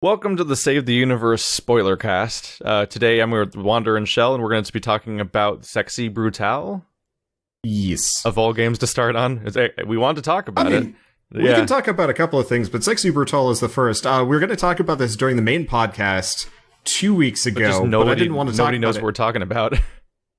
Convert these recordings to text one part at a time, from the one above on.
Welcome to the Save the Universe Spoilercast. Today I'm with Wander and Shell, and we're going to be talking about Sexy Brutale. Yes. Of all games to start on. We want to talk about it. We can talk about a couple of things, but Sexy Brutale is the first. We're going to talk about this during the main podcast 2 weeks ago, but I didn't want to talk about it. Nobody knows what we're talking about.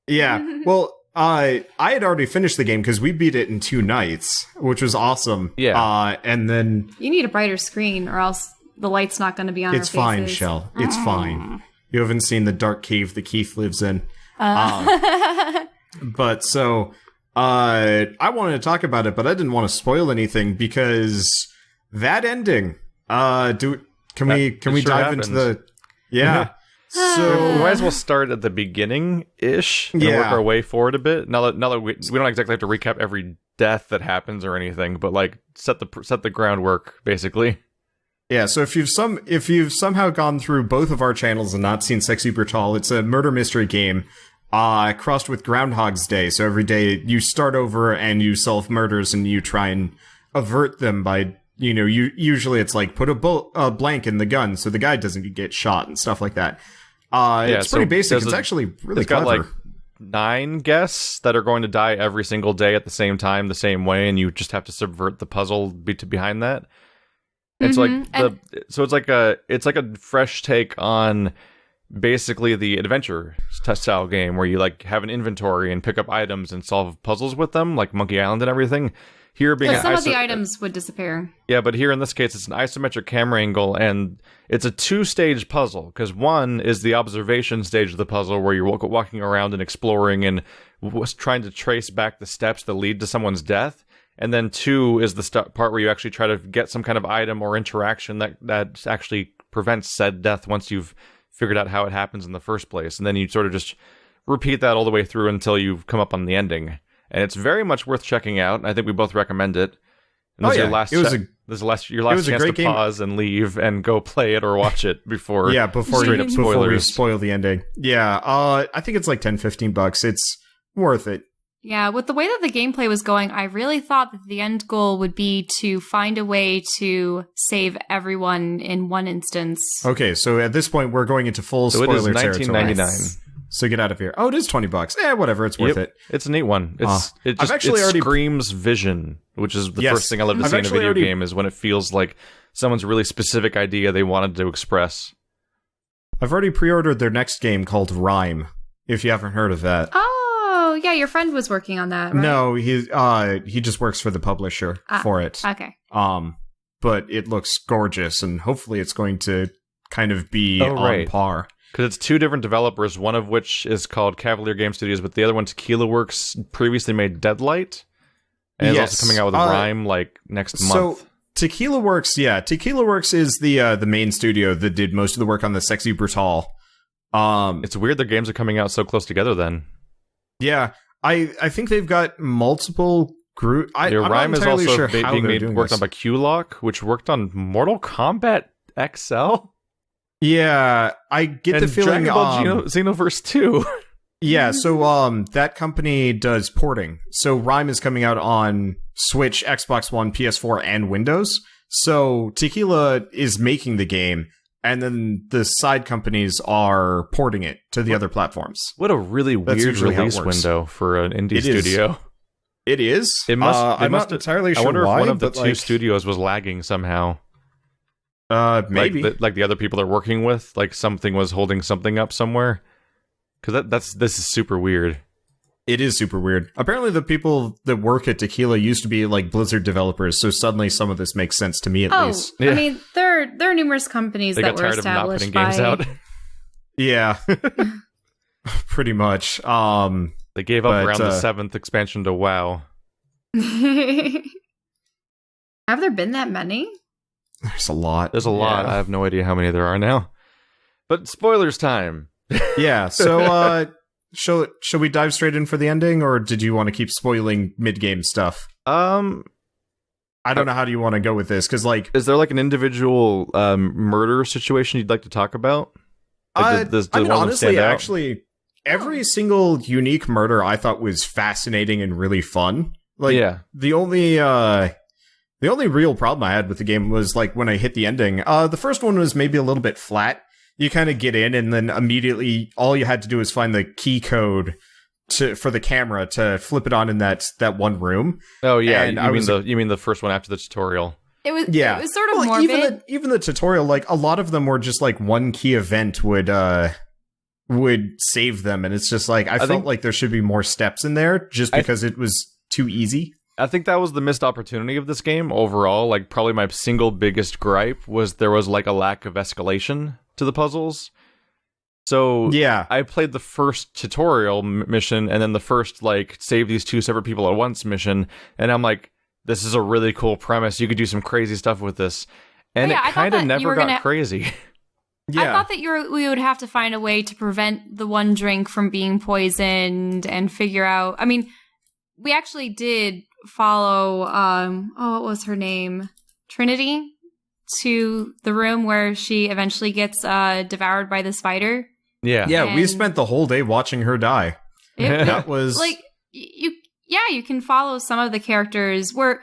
Yeah. Well, I had already finished the game because we beat it in 2 nights, which was awesome. Yeah. And then... You need a brighter screen, or else the light's not going to be on our faces. It's fine, Shell. It's fine. You haven't seen the dark cave that Keith lives in. But so... I wanted to talk about it, but I didn't want to spoil anything because that ending. Can we dive into the? Yeah. So we might as well start at the beginning-ish and work our way forward a bit. Now that we don't exactly have to recap every death that happens or anything, but like set the groundwork basically. Yeah. So if you've somehow gone through both of our channels and not seen Sexy Brutale, it's a murder mystery game. Crossed with Groundhog's Day, so every day you start over and you solve murders and you try and avert them by, usually it's like put a blank in the gun so the guy doesn't get shot and stuff like that. It's pretty basic. It's actually really clever. Got like 9 guests that are going to die every single day at the same time, the same way, and you just have to subvert the puzzle behind that. It's it's like a fresh take on basically the adventure style game where you like have an inventory and pick up items and solve puzzles with them, like Monkey Island and everything. Here being some of the items would disappear. Yeah, but here in this case it's an isometric camera angle and it's a 2-stage puzzle, because 1 is the observation stage of the puzzle where you're walking around and exploring and trying to trace back the steps that lead to someone's death. And then 2 is the part where you actually try to get some kind of item or interaction that actually prevents said death once you've figured out how it happens in the first place, and then you sort of just repeat that all the way through until you come up on the ending. And it's very much worth checking out. I think we both recommend it. And this is your last chance to pause and leave and go play it or watch it before we spoil the ending. Yeah, I think it's like $10-15. It's worth it. Yeah, with the way that the gameplay was going, I really thought that the end goal would be to find a way to save everyone in one instance. Okay, so at this point, we're going into full spoiler territory. It is $19.99. So get out of here. Oh, it is $20. Whatever, it's worth it. It's a neat one. It screams vision, which is the first thing I love to see in a video game, is when it feels like someone's really specific idea they wanted to express. I've already pre-ordered their next game called Rhyme, if you haven't heard of that. Oh, yeah, your friend was working on that, right? No, he just works for the publisher for it. Okay. But it looks gorgeous, and hopefully it's going to kind of be on par. Because it's 2 different developers, one of which is called Cavalier Game Studios, but the other one, Tequila Works, previously made Deadlight, and is also coming out with a Rhyme next month. So Tequila Works is the main studio that did most of the work on the Sexy Brutale. It's weird their games are coming out so close together then. Yeah, I think they've got multiple group. Rhyme is also being worked on by Q-Lock, which worked on Mortal Kombat XL. Yeah, I get the feeling. Dragon Ball Xenoverse 2. Yeah, so that company does porting. So Rhyme is coming out on Switch, Xbox One, PS4, and Windows. So Tequila is making the game, and then the side companies are porting it to the other platforms. What a really weird release window for an indie studio. It is. It must. I'm not entirely sure why. I wonder if one of the 2 studios was lagging somehow. Maybe. Like the other people they're working with, like something was holding something up somewhere. Because this is super weird. It is super weird. Apparently the people that work at Tequila used to be like Blizzard developers, so suddenly some of this makes sense to me at least. Yeah. I mean, there are numerous companies that were established by... Games out. Yeah. Pretty much. They gave up around the 7th expansion to WoW. Have there been that many? There's a lot. I have no idea how many there are now. But spoilers time. Yeah, so shall we dive straight in for the ending, or did you want to keep spoiling mid-game stuff? I don't know how do you want to go with this, because is there like an individual murder situation you'd like to talk about? Honestly, actually, every single unique murder I thought was fascinating and really fun. The The only real problem I had with the game was, like, when I hit the ending. The first one was maybe a little bit flat. You kind of get in, and then immediately all you had to do is find the key code for the camera to flip it on in that one room. Oh yeah, and you mean the first one after the tutorial? It was sort of morbid. Even the tutorial, like, a lot of them were just like one key event would save them, and it's just like I felt like there should be more steps in there just because it was too easy. I think that was the missed opportunity of this game overall. Like, probably my single biggest gripe was there was like a lack of escalation to the puzzles. So yeah, I played the first tutorial mission and then the first, like, save these two separate people at once mission, and I'm like, this is a really cool premise. You could do some crazy stuff with this. And it kind of never got crazy. Yeah. I thought that we would have to find a way to prevent the one drink from being poisoned and figure out... I mean, we actually did follow, what was her name? Trinity to the room where she eventually gets devoured by the spider. Yeah. Yeah, we spent the whole day watching her die. That was... Like, you can follow some of the characters where...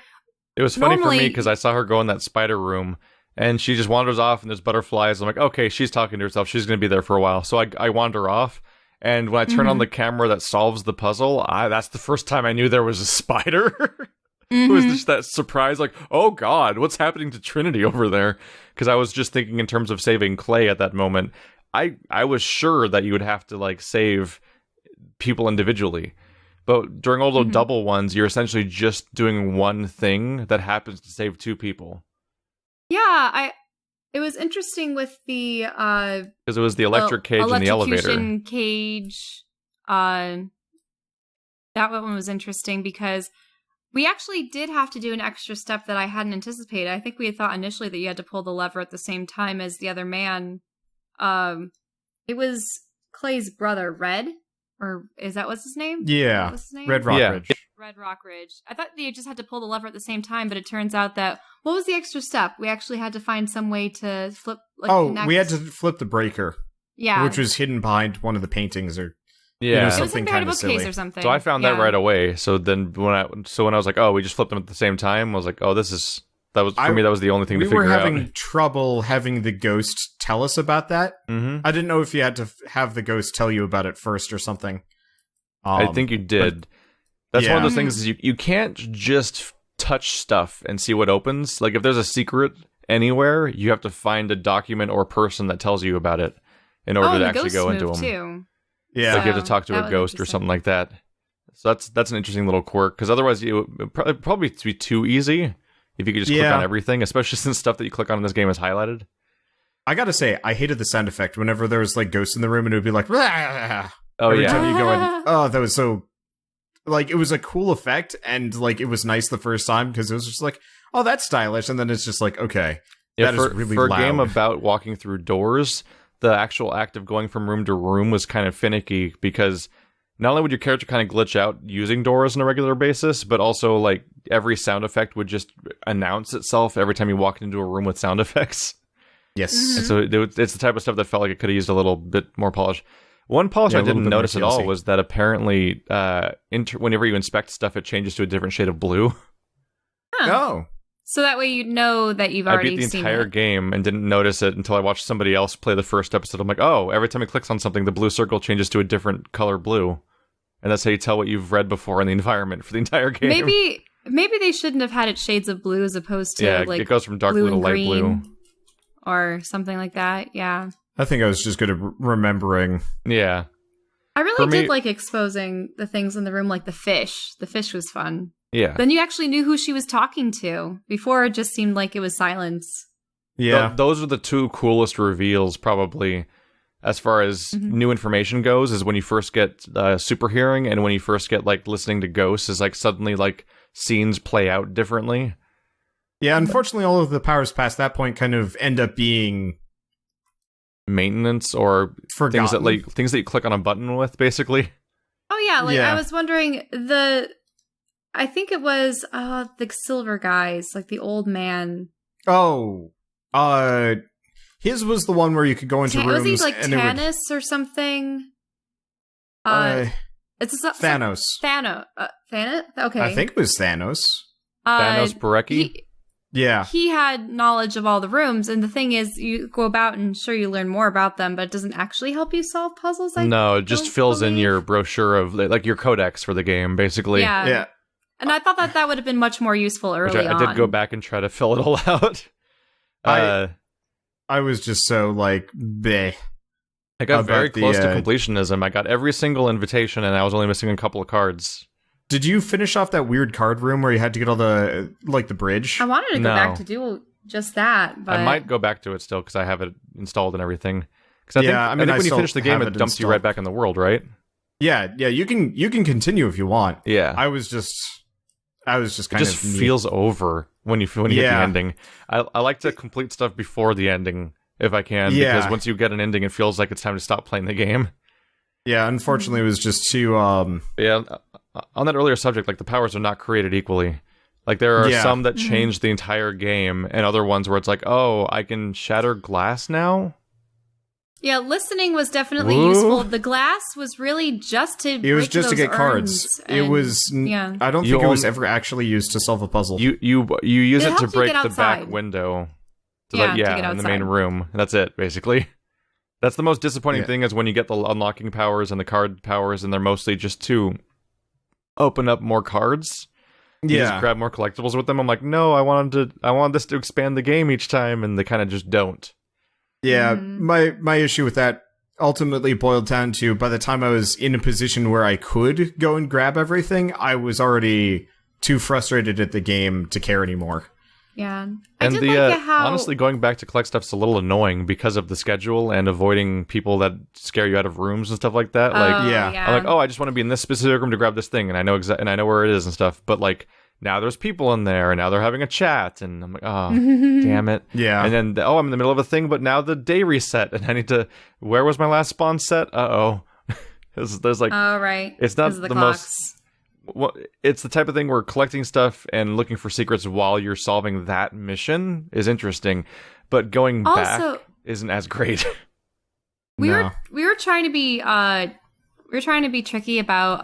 It was funny for me because I saw her go in that spider room and she just wanders off and there's butterflies. I'm like, okay, she's talking to herself. She's going to be there for a while. So I wander off. And when I turn on the camera that solves the puzzle, that's the first time I knew there was a spider. It was just that surprise, like, oh god, what's happening to Trinity over there? Because I was just thinking in terms of saving Clay at that moment. I was sure that you would have to, like, save people individually. But during all the double ones, you're essentially just doing one thing that happens to save two people. Yeah, it was interesting with the... Because it was the electric cage in the elevator. Cage. That one was interesting because we actually did have to do an extra step that I hadn't anticipated. I think we had thought initially that you had to pull the lever at the same time as the other man. It was Clay's brother, Red? Or is that what's his name? Yeah. What's his name? Red Rockridge. Yeah. Red Rockridge. I thought that you just had to pull the lever at the same time, but it turns out that... What was the extra step? We actually had to find some way to flip... connect. We had to flip the breaker. Yeah. Which was hidden behind one of the paintings or... Yeah. It was in behind a bookcase or something. So I found that right away. So then when I was like, oh, we just flipped them at the same time, I was like, oh, that was the only thing to figure out. We were having trouble having the ghost tell us about that. I didn't know if you had to have the ghost tell you about it first or something. I think you did. That's one of those things is you can't just touch stuff and see what opens. Like, if there's a secret anywhere, you have to find a document or person that tells you about it in order to actually go into them. Too. Yeah, like you have to talk to a ghost or something like that. So that's an interesting little quirk, because otherwise it would probably be too easy if you could just click on everything, especially since stuff that you click on in this game is highlighted. I gotta say, I hated the sound effect whenever there was, like, ghosts in the room and it would be like, Rah! Every time you go in. Oh, that was so... Like, it was a cool effect, and, like, it was nice the first time, because it was just like, oh, that's stylish, and then it's just like, okay, that is really loud. For a game about walking through doors, the actual act of going from room to room was kind of finicky, because not only would your character kind of glitch out using doors on a regular basis, but also, like, every sound effect would just announce itself every time you walked into a room with sound effects. Yes. And so it's the type of stuff that felt like it could have used a little bit more polish. One polish I didn't notice at all was that apparently whenever you inspect stuff, it changes to a different shade of blue. Huh. Oh. So that way you'd know that you've already seen it. I beat the entire game and didn't notice it until I watched somebody else play the first episode. I'm like, oh, every time it clicks on something, the blue circle changes to a different color blue. And that's how you tell what you've read before in the environment for the entire game. Maybe they shouldn't have had it shades of blue as opposed to, like, it goes from dark blue to light blue. Or something like that, yeah. I think I was just good at remembering. Yeah. I really did like exposing the things in the room, like the fish. The fish was fun. Yeah. Then you actually knew who she was talking to. Before, it just seemed like it was silence. Yeah. Those are the two coolest reveals, probably, as far as new information goes, is when you first get super hearing and when you first get, like, listening to ghosts, is, like, suddenly, like, scenes play out differently. Yeah, unfortunately, all of the powers past that point kind of end up being maintenance or forgotten. things that you click on a button with, basically. Oh yeah, I was wondering I think it was the silver guys, like the old man. Oh, his was the one where you could go into rooms. Was he like Tannis or something? It's Thanos. Thanos. Thanos. Okay, I think it was Thanos. Thanos Barecki. Yeah. he had knowledge of all the rooms, and the thing is, you go about and sure you learn more about them, but it doesn't actually help you solve puzzles. No, it just don't fills in believe. your brochure of like your codex for the game, basically. Yeah. And I thought that would have been much more useful Which early I on. did go back and try to fill it all out. I was just so like, bleh. I got very about the, close to completionism. I got every single invitation, and I was only missing a couple of cards. Did you finish off that weird card room where you had to get all the, like, the bridge? I wanted to go No. back to do just that, but I might go back to it still because I have it installed and everything. Because I think when you still finish the game, have it dumps you right installed. back in the world, right? Yeah, you can continue if you want. Yeah. I was just kind It of just feels over when you hit the Yeah. ending. I like to complete stuff before the ending if I can, Yeah. because once you get an ending, it feels like it's time to stop playing the game. Yeah, unfortunately, it was just too. Yeah, on that earlier subject, like the powers are not created equally. Like there are Yeah. some that change the entire game, and other ones where it's like, oh, I can shatter glass now. yeah, listening was definitely Woo. useful. The glass was really just to It was break just to those get cards. urns, It and- was. yeah. I don't You think it was own- ever actually used to solve a puzzle. You use It it to helps you break get the back outside. window. To Yeah, like, to get in the main outside. room. That's it, basically. That's the most disappointing Yeah. thing is when you get the unlocking powers and the card powers, and they're mostly just to open up more cards. You just grab more collectibles with them. I'm like, no, I want this to expand the game each time, and they kind of just don't. Yeah, Mhm. my issue with that ultimately boiled down to by the time I was in a position where I could go and grab everything, I was already too frustrated at the game to care anymore. Yeah. And I did the like it how honestly, going back to collect stuff's a little annoying because of the schedule and avoiding people that scare you out of rooms and stuff like that. Like, yeah. I'm like, oh, I just want to be in this specific room to grab this thing, and I know and I know where it is and stuff. But like now, there's people in there, and now they're having a chat, and I'm like, oh, damn it. Yeah. And then I'm in the middle of a thing, but now the day reset, and I need to. Where was my last spawn set? There's like, Oh, right. it's not 'Cause of the the clocks. most. Well, it's the type of thing where collecting stuff and looking for secrets while you're solving that mission is interesting, but going back Also, isn't as great. we No. were trying to be tricky about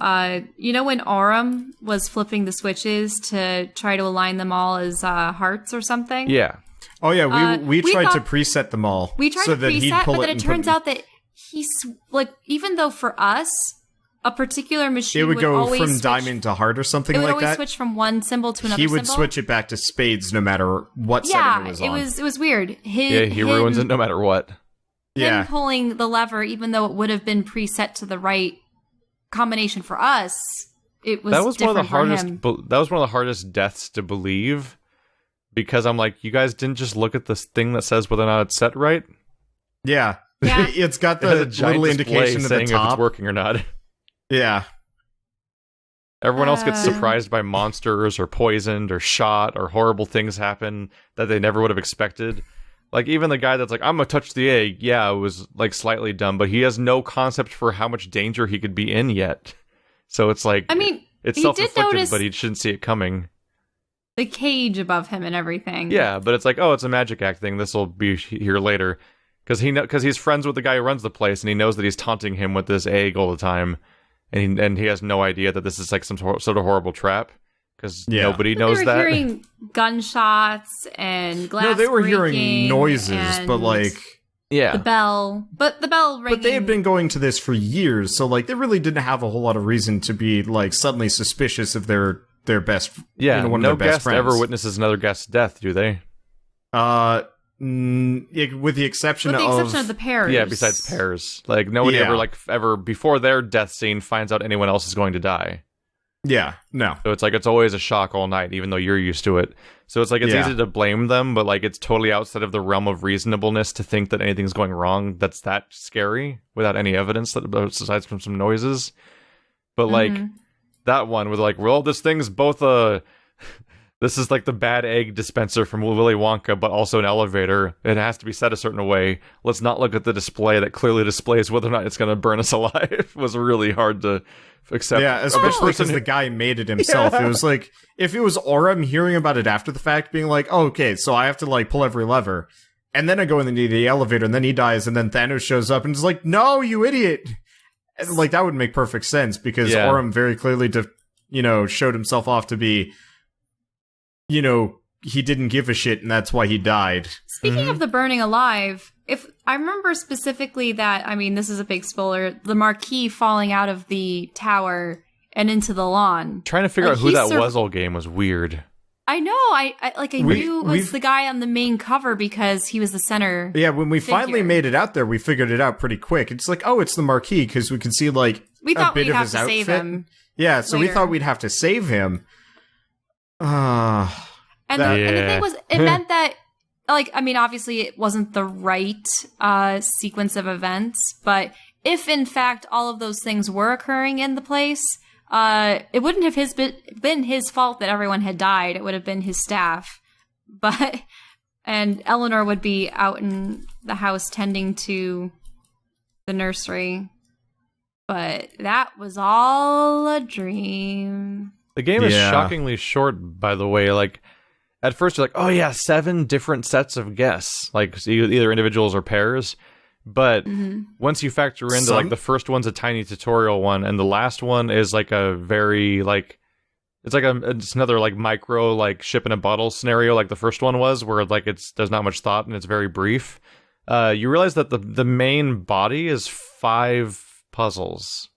when Aurum was flipping the switches to try to align them all as hearts or something. Yeah. Oh yeah, we we tried to thought- preset them all. We tried so to that he'd preset, pull but then and it put- turns out that he's like, even though for us a particular machine it would go always from switch, diamond to heart or something it would like always that. switch from one symbol to another He would symbol. switch it back to spades no matter what Yeah, setting it was on. it was weird. He ruins it no matter what. Him pulling the lever, even though it would have been preset to the right combination for us, it was That was one of the different for hardest. him. That was one of the hardest deaths to believe, because I'm like, you guys didn't just look at this thing that says whether or not it's set right. Yeah. Yeah. It's got It has the a giant little display indication at saying the if top. it's working or not. Yeah. Everyone else gets Uh. surprised by monsters or poisoned or shot or horrible things happen that they never would have expected. Like, even the guy that's like, I'm gonna touch the egg, yeah, it was like slightly dumb, but he has no concept for how much danger he could be in yet. So it's like, I mean, it's he did self-inflicted, notice but he shouldn't see it coming. the cage above him and everything. Yeah, but it's like, oh, it's a magic act thing. This will be here later. Because he's friends with the guy who runs the place, and he knows that he's taunting him with this egg all the time. And he has no idea that this is like some sort of horrible trap. Because Yeah. nobody But knows they were that. hearing gunshots and glass No, they were hearing breaking noises, but and like Yeah. the bell. But the bell ringing. but they had been going to this for years, so like they really didn't have a whole lot of reason to be like suddenly suspicious of their best Yeah, one no of their best guest friends. ever witnesses another guest's death, do they? With the exception with the of exception of the pairs. Yeah, besides pairs. Like, nobody Yeah. ever before their death scene finds out anyone else is going to die. Yeah, no. So it's like, it's always a shock all night, even though you're used to it. So it's like, it's Yeah. easy to blame them, but like, it's totally outside of the realm of reasonableness to think that anything's going wrong that's that scary without any evidence that aside from some noises. But like, that one with like, well, this thing's both this is like the bad egg dispenser from Willy Wonka, but also an elevator. It has to be set a certain way. Let's not look at the display that clearly displays whether or not it's going to burn us alive. It was really hard to accept. Yeah, especially person because the guy made it himself. It was like, if it was Aurum hearing about it after the fact, being like, oh, okay, so I have to like pull every lever. And then I go in the elevator, and then he dies, and then Thanos shows up and is like, no, you idiot! And, like, that would make perfect sense, because Aurum very clearly, showed himself off to be, he didn't give a shit and that's why he died. Speaking of the burning alive, if I remember specifically that, I mean, this is a big spoiler, the Marquis falling out of the tower and into the lawn. Trying to figure out who that was all game was weird. I know. I knew it was the guy on the main cover because he was the center. Yeah, when we figure. finally made it out there, we figured it out pretty quick. It's like, oh, it's the Marquis because we can see like we thought a bit we'd of have his to outfit. save him. Yeah, so later. we thought we'd have to save him. And the thing was, it meant that, like, I mean, obviously it wasn't the right sequence of events, but if in fact all of those things were occurring in the place, it wouldn't have been his fault that everyone had died. It would have been his staff. And Eleanor would be out in the house tending to the nursery. But that was all a dream. The game is shockingly short, by the way. Like, at first you're like, oh yeah, 7 different sets of guests, like either individuals or pairs. But once you factor in like the first one's a tiny tutorial one, and the last one is like a very like it's another like micro like ship in a bottle scenario, like the first one was, where like there's not much thought and it's very brief. You realize that the main body is 5 puzzles.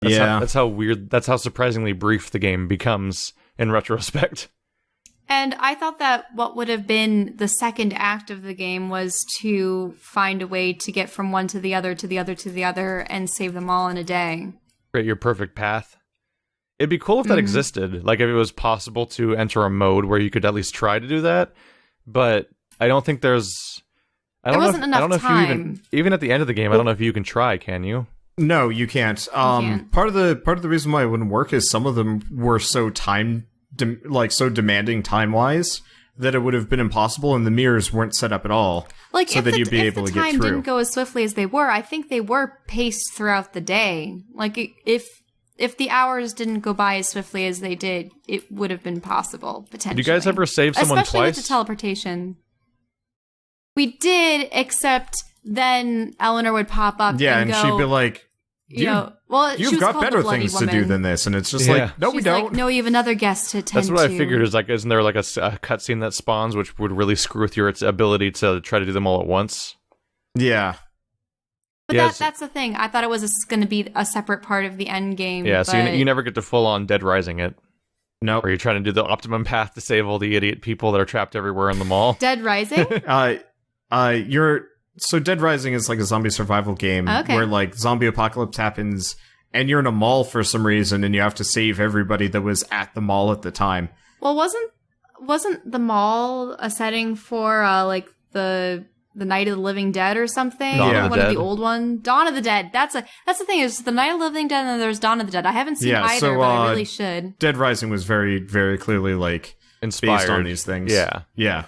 That's how weird. That's how surprisingly brief the game becomes in retrospect. And I thought that what would have been the second act of the game was to find a way to get from one to the other, to the other, to the other, and save them all in a day. Create your perfect path. It'd be cool if that existed. Like, if it was possible to enter a mode where you could at least try to do that. But I don't think there's... There wasn't enough time. If you even at the end of the game, I don't know if you can try, can you? No, you can't. Part of the reason why it wouldn't work is some of them were so so demanding time-wise that it would have been impossible, and the mirrors weren't set up at all. Like, so if that the, you'd be if able the to get time through. didn't go as swiftly as they were, I think they were paced throughout the day. Like, if the hours didn't go by as swiftly as they did, it would have been possible, potentially. Did you guys ever save someone Especially twice? with the teleportation. We did, except then Eleanor would pop up and go, she'd be like, you've got better things to do than this. And it's just like, no, we don't. Like, no, you have another guest to tend to. That's what I figured, is like, isn't there like a cutscene that spawns which would really screw with your ability to try to do them all at once? Yeah. But that's the thing. I thought it was going to be a separate part of the end game. Yeah, so you never get to full-on Dead Rising it. No. Nope. Or you're trying to do the optimum path to save all the idiot people that are trapped everywhere in the mall. Dead Rising? So Dead Rising is like a zombie survival game where like zombie apocalypse happens and you're in a mall for some reason and you have to save everybody that was at the mall at the time. Well, wasn't the mall a setting for like the Night of the Living Dead or something? Dawn of the Dead. Of the old one. Dawn of the Dead. That's the thing, is the Night of the Living Dead and then there's Dawn of the Dead. I haven't seen either, but I really should. Dead Rising was very, very clearly like inspired based on these things. Yeah. Yeah.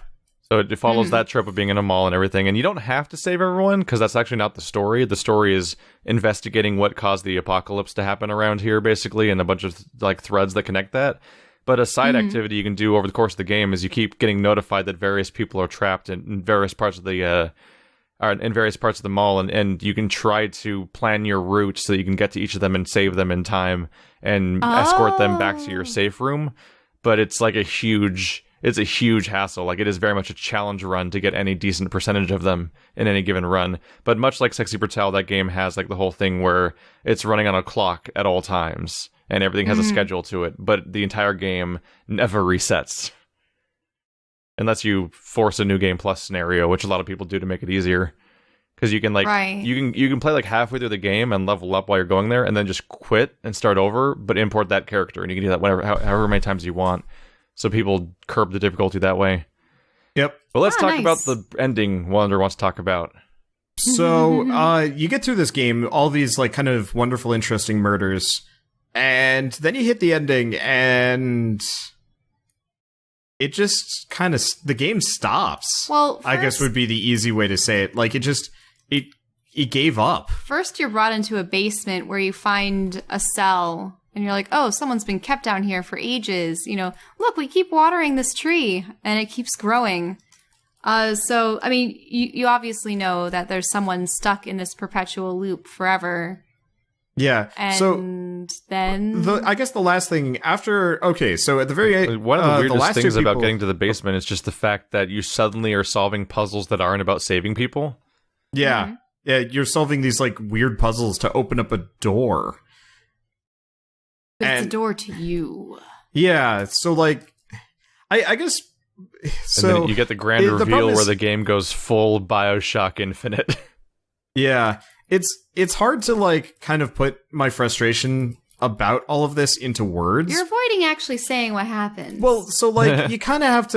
So it follows that trope of being in a mall and everything. And you don't have to save everyone, because that's actually not the story. The story is investigating what caused the apocalypse to happen around here, basically, and a bunch of like threads that connect that. But a side activity you can do over the course of the game is you keep getting notified that various people are trapped in various parts of the mall, and you can try to plan your route so that you can get to each of them and save them in time and escort them back to your safe room. But it's like a huge hassle. Like, it is very much a challenge run to get any decent percentage of them in any given run. But much like Sexy Brutale, that game has like the whole thing where it's running on a clock at all times and everything has a schedule to it, but the entire game never resets unless you force a new game plus scenario, which a lot of people do to make it easier. Because you can like you can play like halfway through the game and level up while you're going there, and then just quit and start over, but import that character, and you can do that however many times you want. So people curb the difficulty that way. Yep. But let's talk about the ending Wander wants to talk about. So you get through this game, all these like kind of wonderful, interesting murders, and then you hit the ending, and it just kind of the game stops. Well, I guess would be the easy way to say it. Like, it gave up. First, you're brought into a basement where you find a cell. And you're like, oh, someone's been kept down here for ages. You know, look, we keep watering this tree, and it keeps growing. So, I mean, you obviously know that there's someone stuck in this perpetual loop forever. Yeah. And then I guess the last thing after, okay, so at the very one of the weirdest last things two about people, getting to the basement is just the fact that you suddenly are solving puzzles that aren't about saving people. Yeah. Mm-hmm. Yeah, you're solving these like weird puzzles to open up a door. it's a door to you. Yeah, so like I guess so And then you get the grand reveal problem is, where the game goes full BioShock Infinite. Yeah. It's hard to like kind of put my frustration about all of this into words. You're avoiding actually saying what happens. Well, so like you kind of have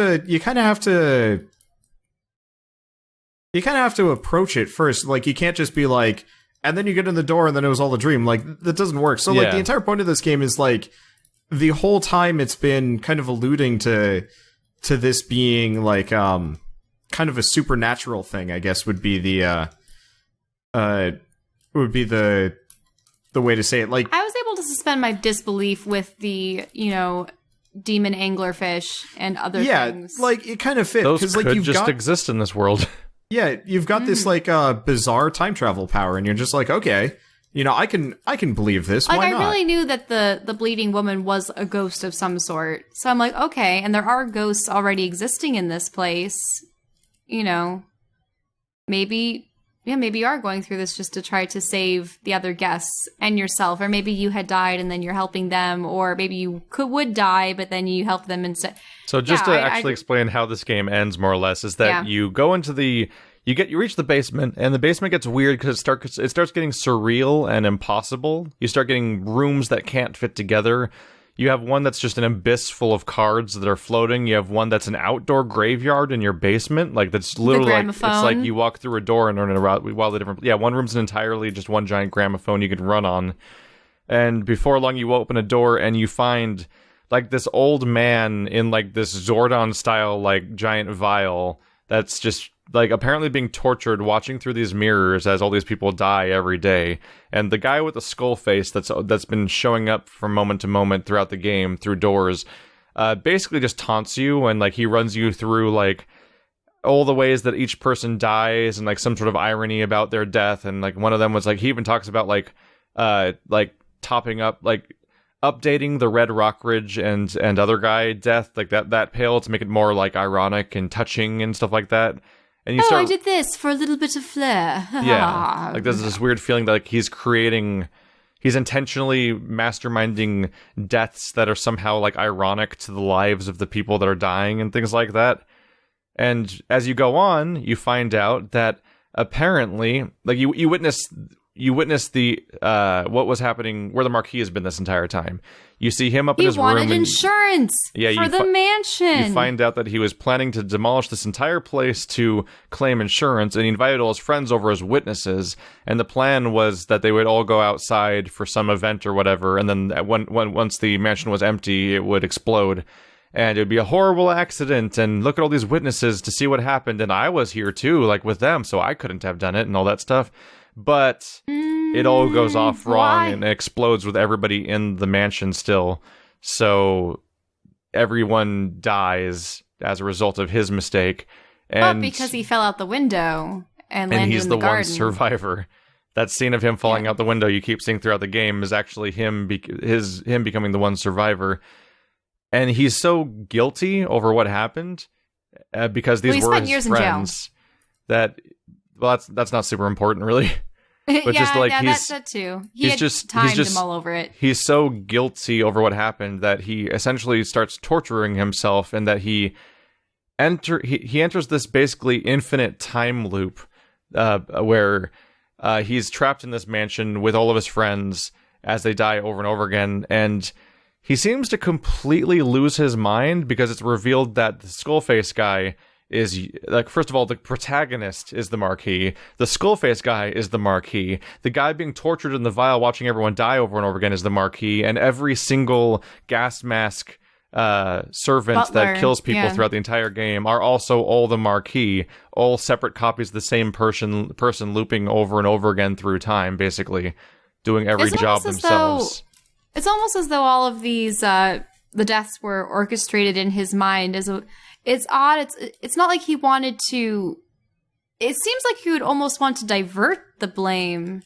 to approach it first. Like you can't just be like, and then you get in the door and then it was all a dream. Like that doesn't work. So like the entire point of this game is like the whole time it's been kind of alluding to this being like kind of a supernatural thing, I guess would be the way to say it. Like I was able to suspend my disbelief with the, demon anglerfish and other things. like it kind of fit Those because like could you've just got exist in this world. yeah, you've got this like bizarre time travel power, and you're just like, okay, I can believe this. Like Why I not? really knew that the bleeding woman was a ghost of some sort. So I'm like, okay, and there are ghosts already existing in this place. Maybe you are going through this just to try to save the other guests and yourself, or maybe you had died and then you're helping them, or maybe you would die but then you help them instead. So just to actually explain how this game ends, more or less, is that you go into you reach the basement, and the basement gets weird because it starts getting surreal and impossible. You start getting rooms that can't fit together. You have one that's just an abyss full of cards that are floating. You have one that's an outdoor graveyard in your basement. Like that's literally like, it's like you walk through a door and run around while the different. Yeah, one room's entirely just one giant gramophone you can run on. And before long, you open a door and you find like this old man in like this Zordon style like giant vial that's just like apparently being tortured, watching through these mirrors as all these people die every day. And the guy with the skull face that's been showing up from moment to moment throughout the game through doors, basically just taunts you, and like he runs you through like all the ways that each person dies and like some sort of irony about their death. And like one of them was like he even talks about like topping up like updating the Red Rockridge and other guy death, like that pale, to make it more like ironic and touching and stuff like that. And you I did this for a little bit of flair. Yeah, like there's this weird feeling that like he's intentionally masterminding deaths that are somehow like ironic to the lives of the people that are dying and things like that. And as you go on, you find out that apparently, like you witness the what was happening, where the Marquis has been this entire time. You see him up in his room. He wanted insurance for the mansion. You find out that he was planning to demolish this entire place to claim insurance, and he invited all his friends over as witnesses. And the plan was that they would all go outside for some event or whatever, and then once the mansion was empty, it would explode. And it would be a horrible accident, and look at all these witnesses to see what happened, and I was here too, like with them, so I couldn't have done it, and all that stuff. But it all goes off wrong and explodes with everybody in the mansion still. So everyone dies as a result of his mistake. But because he fell out the window and landed he's in the garden. One survivor. That scene of him falling out the window you keep seeing throughout the game is actually him becoming the one survivor. And he's so guilty over what happened because these were his friends. That's not super important, really. But just like that too. He timed him all over it. He's so guilty over what happened that he essentially starts torturing himself, and that he enters this basically infinite time loop where he's trapped in this mansion with all of his friends as they die over and over again, and he seems to completely lose his mind because it's revealed that the Skullface guy is, like, first of all, the protagonist is the Marquis. The Skullface guy is the Marquis. The guy being tortured in the vial watching everyone die over and over again is the Marquis. And every single gas mask servant Butler, that kills people throughout the entire game are also all the Marquis. All separate copies of the same person looping over and over again through time, basically. Doing every job themselves. It's almost as though all of these, the deaths were orchestrated in his mind. It's odd. It's not like he wanted to. It seems like he would almost want to divert the blame.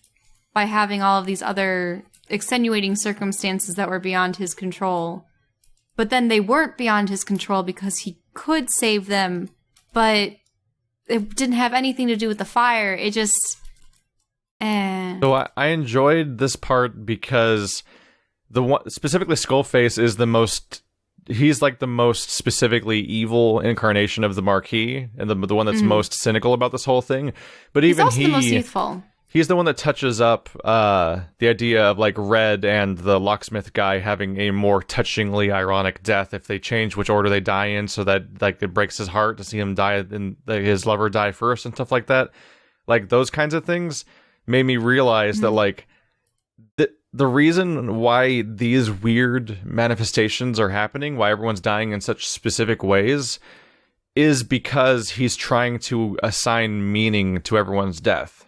by having all of these other extenuating circumstances that were beyond his control. But then they weren't beyond his control because he could save them, but it didn't have anything to do with the fire. It just... So I enjoyed this part because specifically Skullface is the most... He's like the most specifically evil incarnation of the Marquis, and the one that's most cynical about this whole thing. But he's even also the most youthful. He's the one that touches up the idea of like Red and the locksmith guy having a more touchingly ironic death if they change which order they die in, so that like it breaks his heart to see him die and his lover die first and stuff like that. Like those kinds of things made me realize that like the reason why these weird manifestations are happening, why everyone's dying in such specific ways, is because he's trying to assign meaning to everyone's death.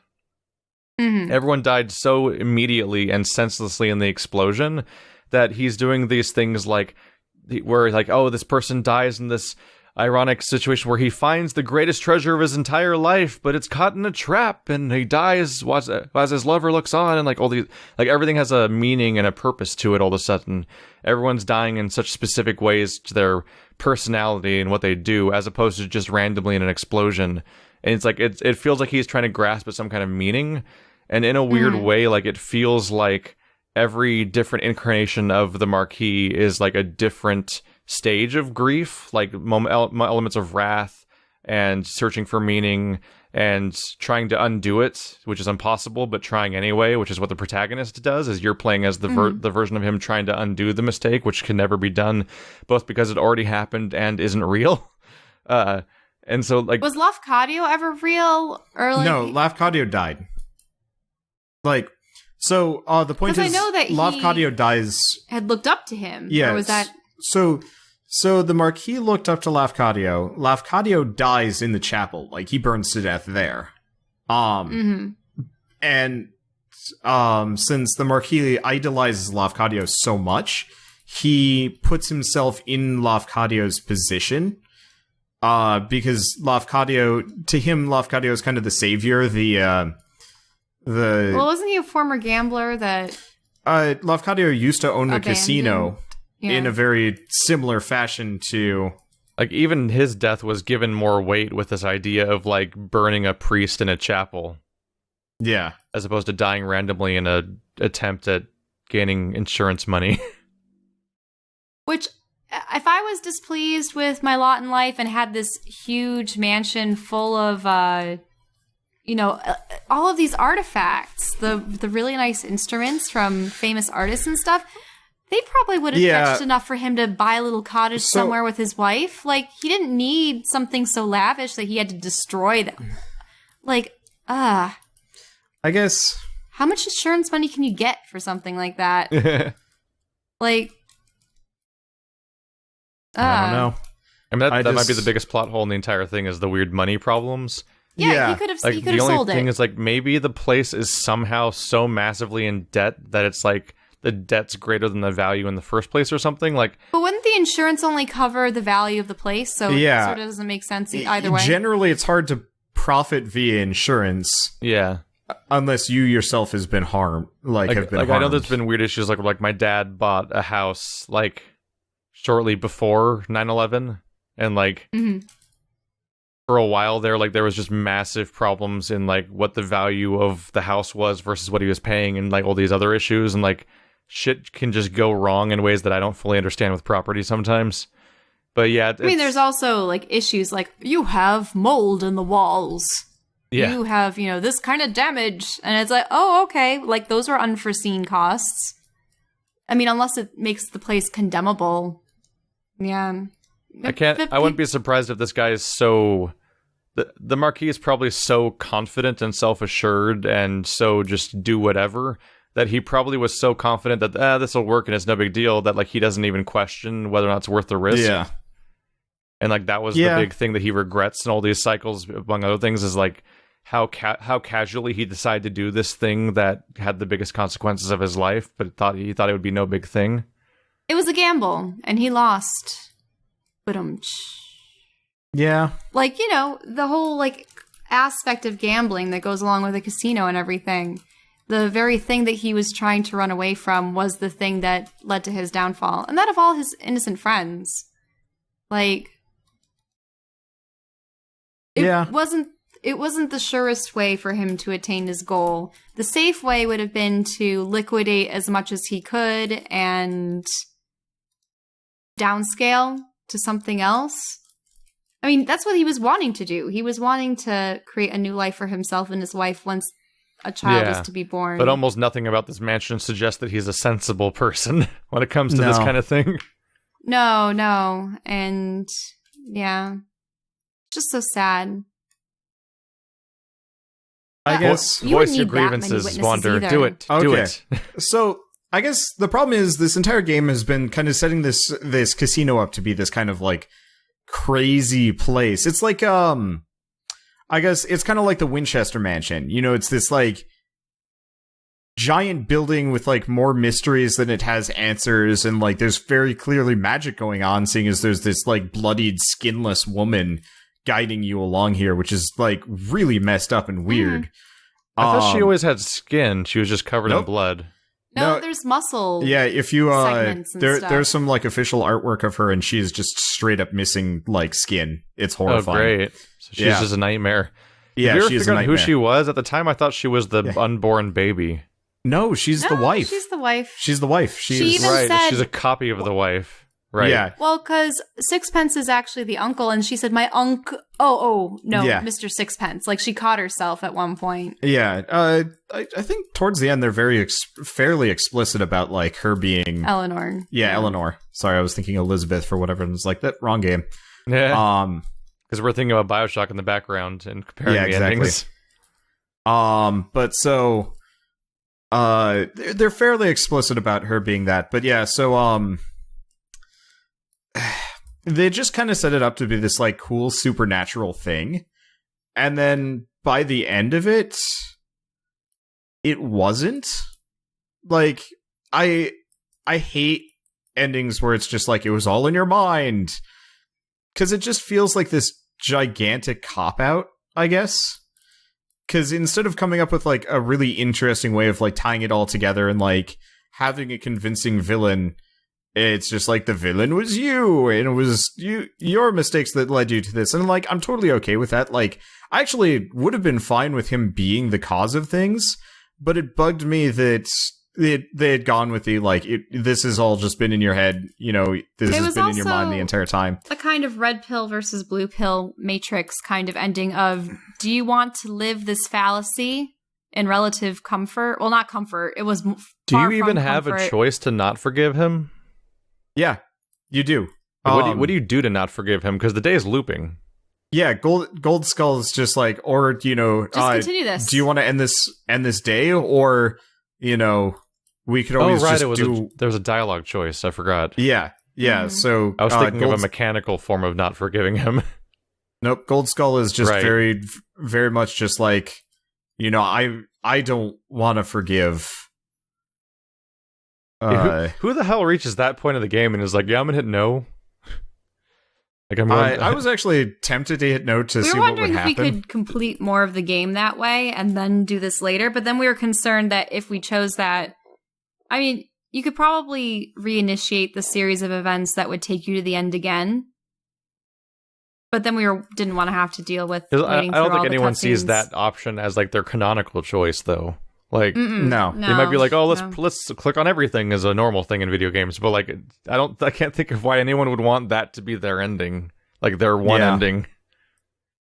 Everyone died so immediately and senselessly in the explosion that he's doing these things like where like, oh, this person dies in this ironic situation where he finds the greatest treasure of his entire life, but it's caught in a trap and he dies as his lover looks on, and like all these, like everything has a meaning and a purpose to it all of a sudden. Everyone's dying in such specific ways to their personality and what they do, as opposed to just randomly in an explosion. And it's like, it feels like he's trying to grasp at some kind of meaning. And in a weird way, like it feels like every different incarnation of the Marquis is like a different stage of grief, like elements of wrath and searching for meaning and trying to undo it, which is impossible, but trying anyway, which is what the protagonist does, is you're playing as the version of him trying to undo the mistake, which can never be done, both because it already happened and isn't real. And so, like... Was Lafcadio ever real? Or like... No, Lafcadio died. Like, so the point is, I know that Lafcadio dies. Had looked up to him. Yes. Or was that? So the Marquis looked up to Lafcadio. Lafcadio dies in the chapel, like he burns to death there. And since the Marquis idolizes Lafcadio so much, he puts himself in Lafcadio's position. Because to him, Lafcadio is kind of the savior, Well, wasn't he a former gambler that... Lafcadio used to own a casino in a very similar fashion to... Like, even his death was given more weight with this idea of, like, burning a priest in a chapel. Yeah. As opposed to dying randomly in an attempt at gaining insurance money. Which, if I was displeased with my lot in life and had this huge mansion full of... all of these artifacts, the really nice instruments from famous artists and stuff, they probably would have fetched enough for him to buy a little cottage somewhere with his wife. Like, he didn't need something so lavish that he had to destroy them. Like, I guess... How much insurance money can you get for something like that? Like... I don't know. I mean, that might be the biggest plot hole in the entire thing, is the weird money problems. Yeah, he could have sold it. The only thing is, like, maybe the place is somehow so massively in debt that it's like the debt's greater than the value in the first place or something. Like, but wouldn't the insurance only cover the value of the place? So it sort of doesn't make sense either way. Generally, it's hard to profit via insurance. Yeah. Unless you yourself has been harmed, have been harmed. I know there's been weird issues, like my dad bought a house, like, shortly before 9/11, and, like... For a while there, like, there was just massive problems in, like, what the value of the house was versus what he was paying, and, like, all these other issues, and, like, shit can just go wrong in ways that I don't fully understand with property sometimes. But yeah, I mean, there's also, like, issues like, you have mold in the walls. Yeah. You have, this kind of damage. And it's like, oh, okay. Like, those are unforeseen costs. I mean, unless it makes the place condemnable. Yeah. I wouldn't be surprised if this guy is so... The Marquis is probably so confident and self-assured and so just do whatever that he probably was so confident that this will work and it's no big deal that, like, he doesn't even question whether or not it's worth the risk. Yeah. And, like, that was the big thing that he regrets in all these cycles, among other things, is, like, how casually he decided to do this thing that had the biggest consequences of his life, but he thought it would be no big thing. It was a gamble, and he lost. But yeah. Like, the whole, like, aspect of gambling that goes along with a casino and everything. the very thing that he was trying to run away from was the thing that led to his downfall. And that of all his innocent friends. Like, it wasn't the surest way for him to attain his goal. The safe way would have been to liquidate as much as he could and downscale to something else. I mean, that's what he was wanting to do. He was wanting to create a new life for himself and his wife once a child is to be born. But almost nothing about this mansion suggests that he's a sensible person when it comes to this kind of thing. No. And, yeah. Just so sad. I guess voice your grievances, Wander. Either. Do it. Okay. Do it. So I guess the problem is this entire game has been kind of setting this casino up to be this kind of like crazy place. It's like I guess it's kind of like the Winchester Mansion. You know, it's this like giant building with like more mysteries than it has answers, and like there's very clearly magic going on, seeing as there's this like bloodied, skinless woman guiding you along here, which is like really messed up and weird. I thought she always had skin. She was just covered in blood. No, there's muscle. Yeah, if you segments and stuff. there's some like official artwork of her, and she's just straight up missing like skin. It's horrifying. Oh, great! So she's just a nightmare. Yeah, Have you ever she's figured a out who nightmare. she was? At the time, I thought she was the unborn baby. No, she's the wife. She's the wife. She's the wife. She She's even said- She's a copy of the wife. Right. Yeah. Well, because Sixpence is actually the uncle, and she said, my uncle... Oh, no, Yeah. Mr. Sixpence. Like, she caught herself at one point. Yeah. I think towards the end they're very fairly explicit about like her being Eleanor. Yeah, Eleanor. Sorry, I was thinking Elizabeth for whatever. And it's like that wrong game. Yeah. Because we're thinking about BioShock in the background and comparing the endings. But so they're fairly explicit about her being that. But yeah, so they just kind of set it up to be this like cool supernatural thing. And then by the end of it, it wasn't. Like, I hate endings where it's just like it was all in your mind. Because it just feels like this gigantic cop-out, I guess. Because instead of coming up with like a really interesting way of like tying it all together and like having a convincing villain, it's just like the villain was you, and it was your mistakes that led you to this. And like, I'm totally okay with that. Like, I actually would have been fine with him being the cause of things, but it bugged me that they had gone with the like, this has all just been in your head, you know, this has been in your mind the entire time. A kind of red pill versus blue pill matrix kind of ending of, do you want to live this fallacy in relative comfort? Well, not comfort. It was Do you even have a choice to not forgive him? Yeah, you do. What do you do to not forgive him? Because the day is looping. Yeah, Gold Skull is just like, or, you know, just continue this. Do you want to end this day, or, you know, we could always just do... there was a dialogue choice. I forgot. Yeah. So I was thinking of a mechanical form of not forgiving him. Nope. Gold Skull is just very, very much just like, you know, I don't want to forgive. Who the hell reaches that point of the game and is like, yeah, I'm gonna hit no? Like, I was actually tempted to hit no to see what would happen. We were wondering if we could complete more of the game that way and then do this later, but then we were concerned that if we chose that, I mean, you could probably reinitiate the series of events that would take you to the end again. But then we didn't want to have to deal with waiting I don't through think anyone sees cutscenes. that option as like their canonical choice, though. Like, no, they might be like, "Oh, let's click on everything" as a normal thing in video games. But like, I can't think of why anyone would want that to be their ending, like their one ending.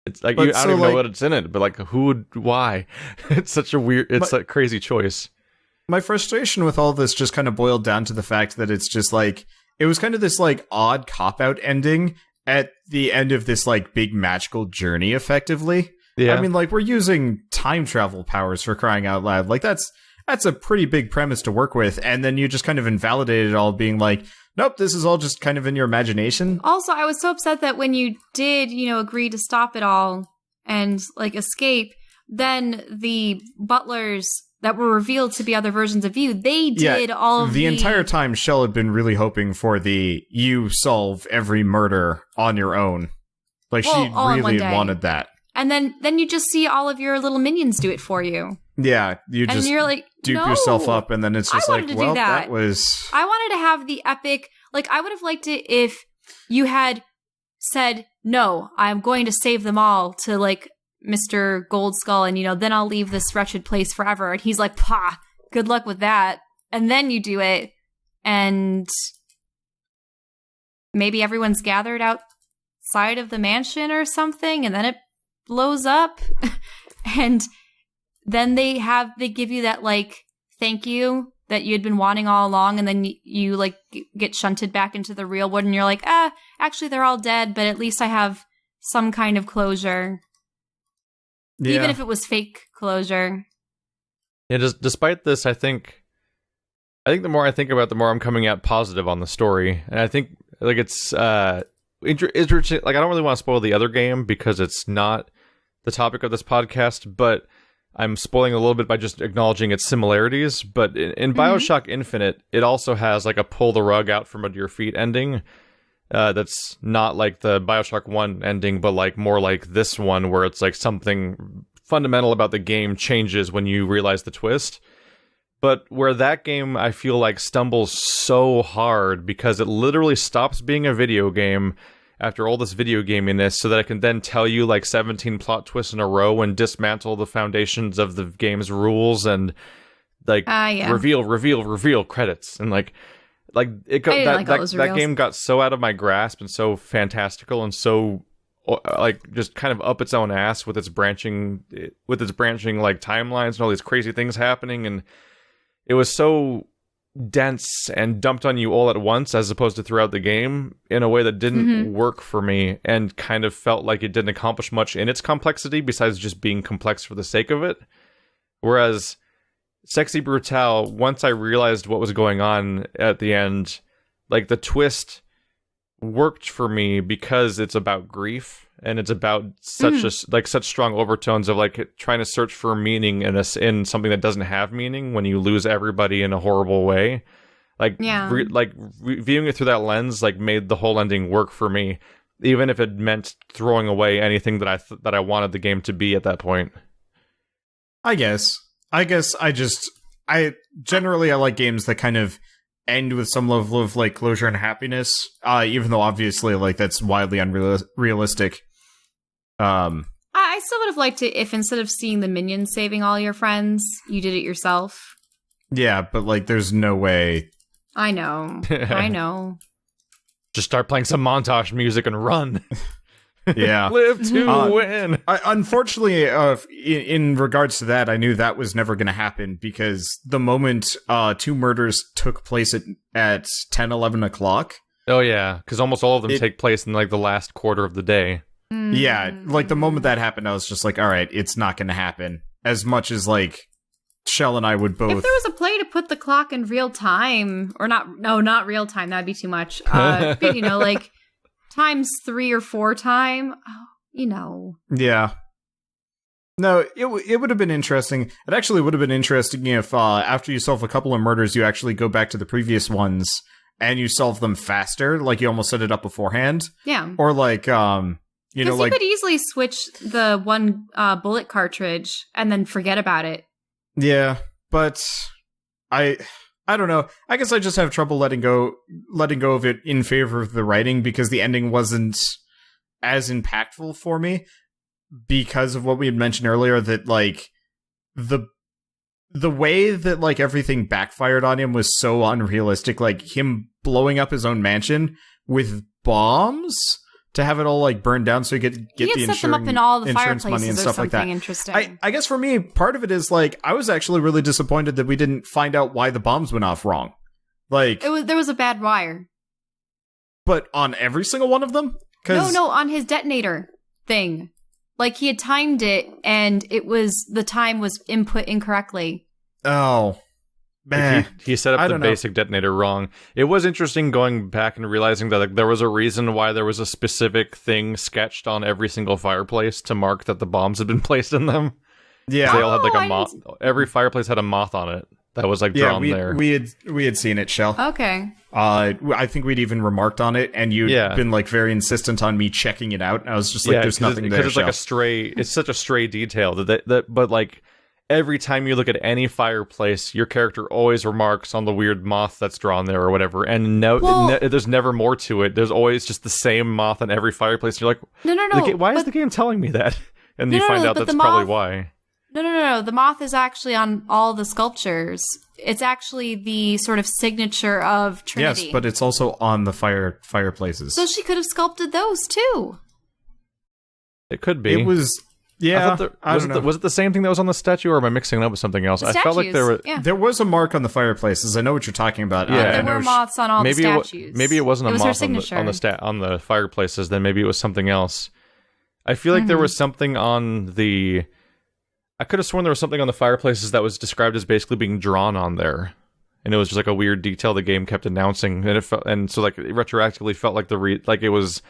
It's like I don't even know what it's in it, but like, why? It's such a weird, it's a crazy choice. My frustration with all this just kind of boiled down to the fact that it's just like it was kind of this like odd cop-out ending at the end of this like big magical journey, effectively. Yeah. I mean, like, we're using time travel powers, for crying out loud. Like, that's a pretty big premise to work with, and then you just kind of invalidate it all, being like, nope, this is all just kind of in your imagination. Also, I was so upset that when you did, you know, agree to stop it all and, like, escape, then the butlers that were revealed to be other versions of you, they did all of the entire time, Shell had been really hoping for you solve every murder on your own. Like, she really wanted that. And then you just see all of your little minions do it for you. Yeah, you And just you're like, dupe no. yourself up, and then it's just I like, wanted to well, do that. that was... I wanted to have the epic, like, I would have liked it if you had said, no, I'm going to save them all to, like, Mr. Gold Skull, and, then I'll leave this wretched place forever. And he's like, pah, good luck with that. And then you do it, and maybe everyone's gathered outside of the mansion or something, and then it blows up. And then they give you that, like, thank you that you had been wanting all along, and then you like get shunted back into the real world, and you're like, actually they're all dead, but at least I have some kind of closure. Yeah. Even if it was fake closure. Yeah, despite this, I think the more I think about it, the more I'm coming out positive on the story. And I think, like, it's interesting. Like, I don't really want to spoil the other game because it's not the topic of this podcast, but I'm spoiling a little bit by just acknowledging its similarities. But in Bioshock Infinite, it also has, like, a pull the rug out from under your feet ending. That's not like the Bioshock 1 ending, but, like, more like this one, where it's, like, something fundamental about the game changes when you realize the twist. But where that game, I feel like, stumbles so hard because it literally stops being a video game after all this video gaminess, so that it can then tell you, like, 17 plot twists in a row and dismantle the foundations of the game's rules and, like, reveal credits. And, like that game got so out of my grasp and so fantastical and so, like, just kind of up its own ass with its branching like timelines and all these crazy things happening, and it was so dense and dumped on you all at once as opposed to throughout the game in a way that didn't work for me, and kind of felt like it didn't accomplish much in its complexity besides just being complex for the sake of it. Whereas Sexy Brutale, once I realized what was going on at the end, like, the twist worked for me because it's about grief and it's about such strong overtones of, like, trying to search for meaning in something that doesn't have meaning when you lose everybody in a horrible way. Like, viewing it through that lens, like, made the whole ending work for me, even if it meant throwing away anything that I wanted the game to be at that point. I generally like games that kind of end with some level of, like, closure and happiness, even though obviously, like, that's wildly unrealistic. I still would have liked it if, instead of seeing the minions saving all your friends, you did it yourself. Yeah, but, like, there's no way. I know. Just start playing some montage music and run. Yeah. Live to win. Unfortunately, in regards to that, I knew that was never going to happen, because the moment 2 murders took place at 10, 11 o'clock. Oh, yeah, because almost all of them take place in, like, the last quarter of the day. Yeah, like, the moment that happened, I was just like, all right, it's not going to happen. As much as, like, Shell and I would both... If there was a play to put the clock in real time, or not real time, that'd be too much. But, like, times 3 or 4 time, Yeah. No, it would have been interesting. It actually would have been interesting if, after you solve a couple of murders, you actually go back to the previous ones and you solve them faster, like you almost set it up beforehand. Yeah. Or, like, because you could easily switch the one bullet cartridge and then forget about it. Yeah, but I don't know. I guess I just have trouble letting go of it in favor of the writing, because the ending wasn't as impactful for me because of what we had mentioned earlier, that, like, the way that, like, everything backfired on him was so unrealistic. Like, him blowing up his own mansion with bombs to have it all, like, burned down so he could get the set them up in all the insurance money and stuff like that. Interesting. I guess for me, part of it is, like, I was actually really disappointed that we didn't find out why the bombs went off wrong. Like, there was a bad wire. But on every single one of them? No, on his detonator thing. Like, he had timed it, and the time was input incorrectly. Oh. He set up the basic detonator wrong. It was interesting going back and realizing that, like, there was a reason why there was a specific thing sketched on every single fireplace to mark that the bombs had been placed in them. Yeah. They all had, like, a moth. Every fireplace had a moth on it. that was like drawn there. we had seen it, Shell. Okay. I think we'd even remarked on it, and you'd been like very insistent on me checking it out. And I was just like, "There's nothing there." Because it's like a stray. It's such a stray detail but like every time you look at any fireplace, your character always remarks on the weird moth that's drawn there or whatever. And there's never more to it. There's always just the same moth on every fireplace. And you're like, no. Why is the game telling me that? And you find out that's probably why. No. The moth is actually on all the sculptures. It's actually the sort of signature of Trinity. Yes, but it's also on the fireplaces. So she could have sculpted those too. It could be. It was. Yeah, was it the same thing that was on the statue, or am I mixing it up with something else? I felt like there was a mark on the fireplaces. I know what you're talking about. Yeah, there were moths on all the statues. Maybe it wasn't a moth on the fireplaces. Then maybe it was something else. I feel like there was something on the. I could have sworn there was something on the fireplaces that was described as basically being drawn on there, and it was just like a weird detail the game kept announcing, and so like it retroactively felt like like it was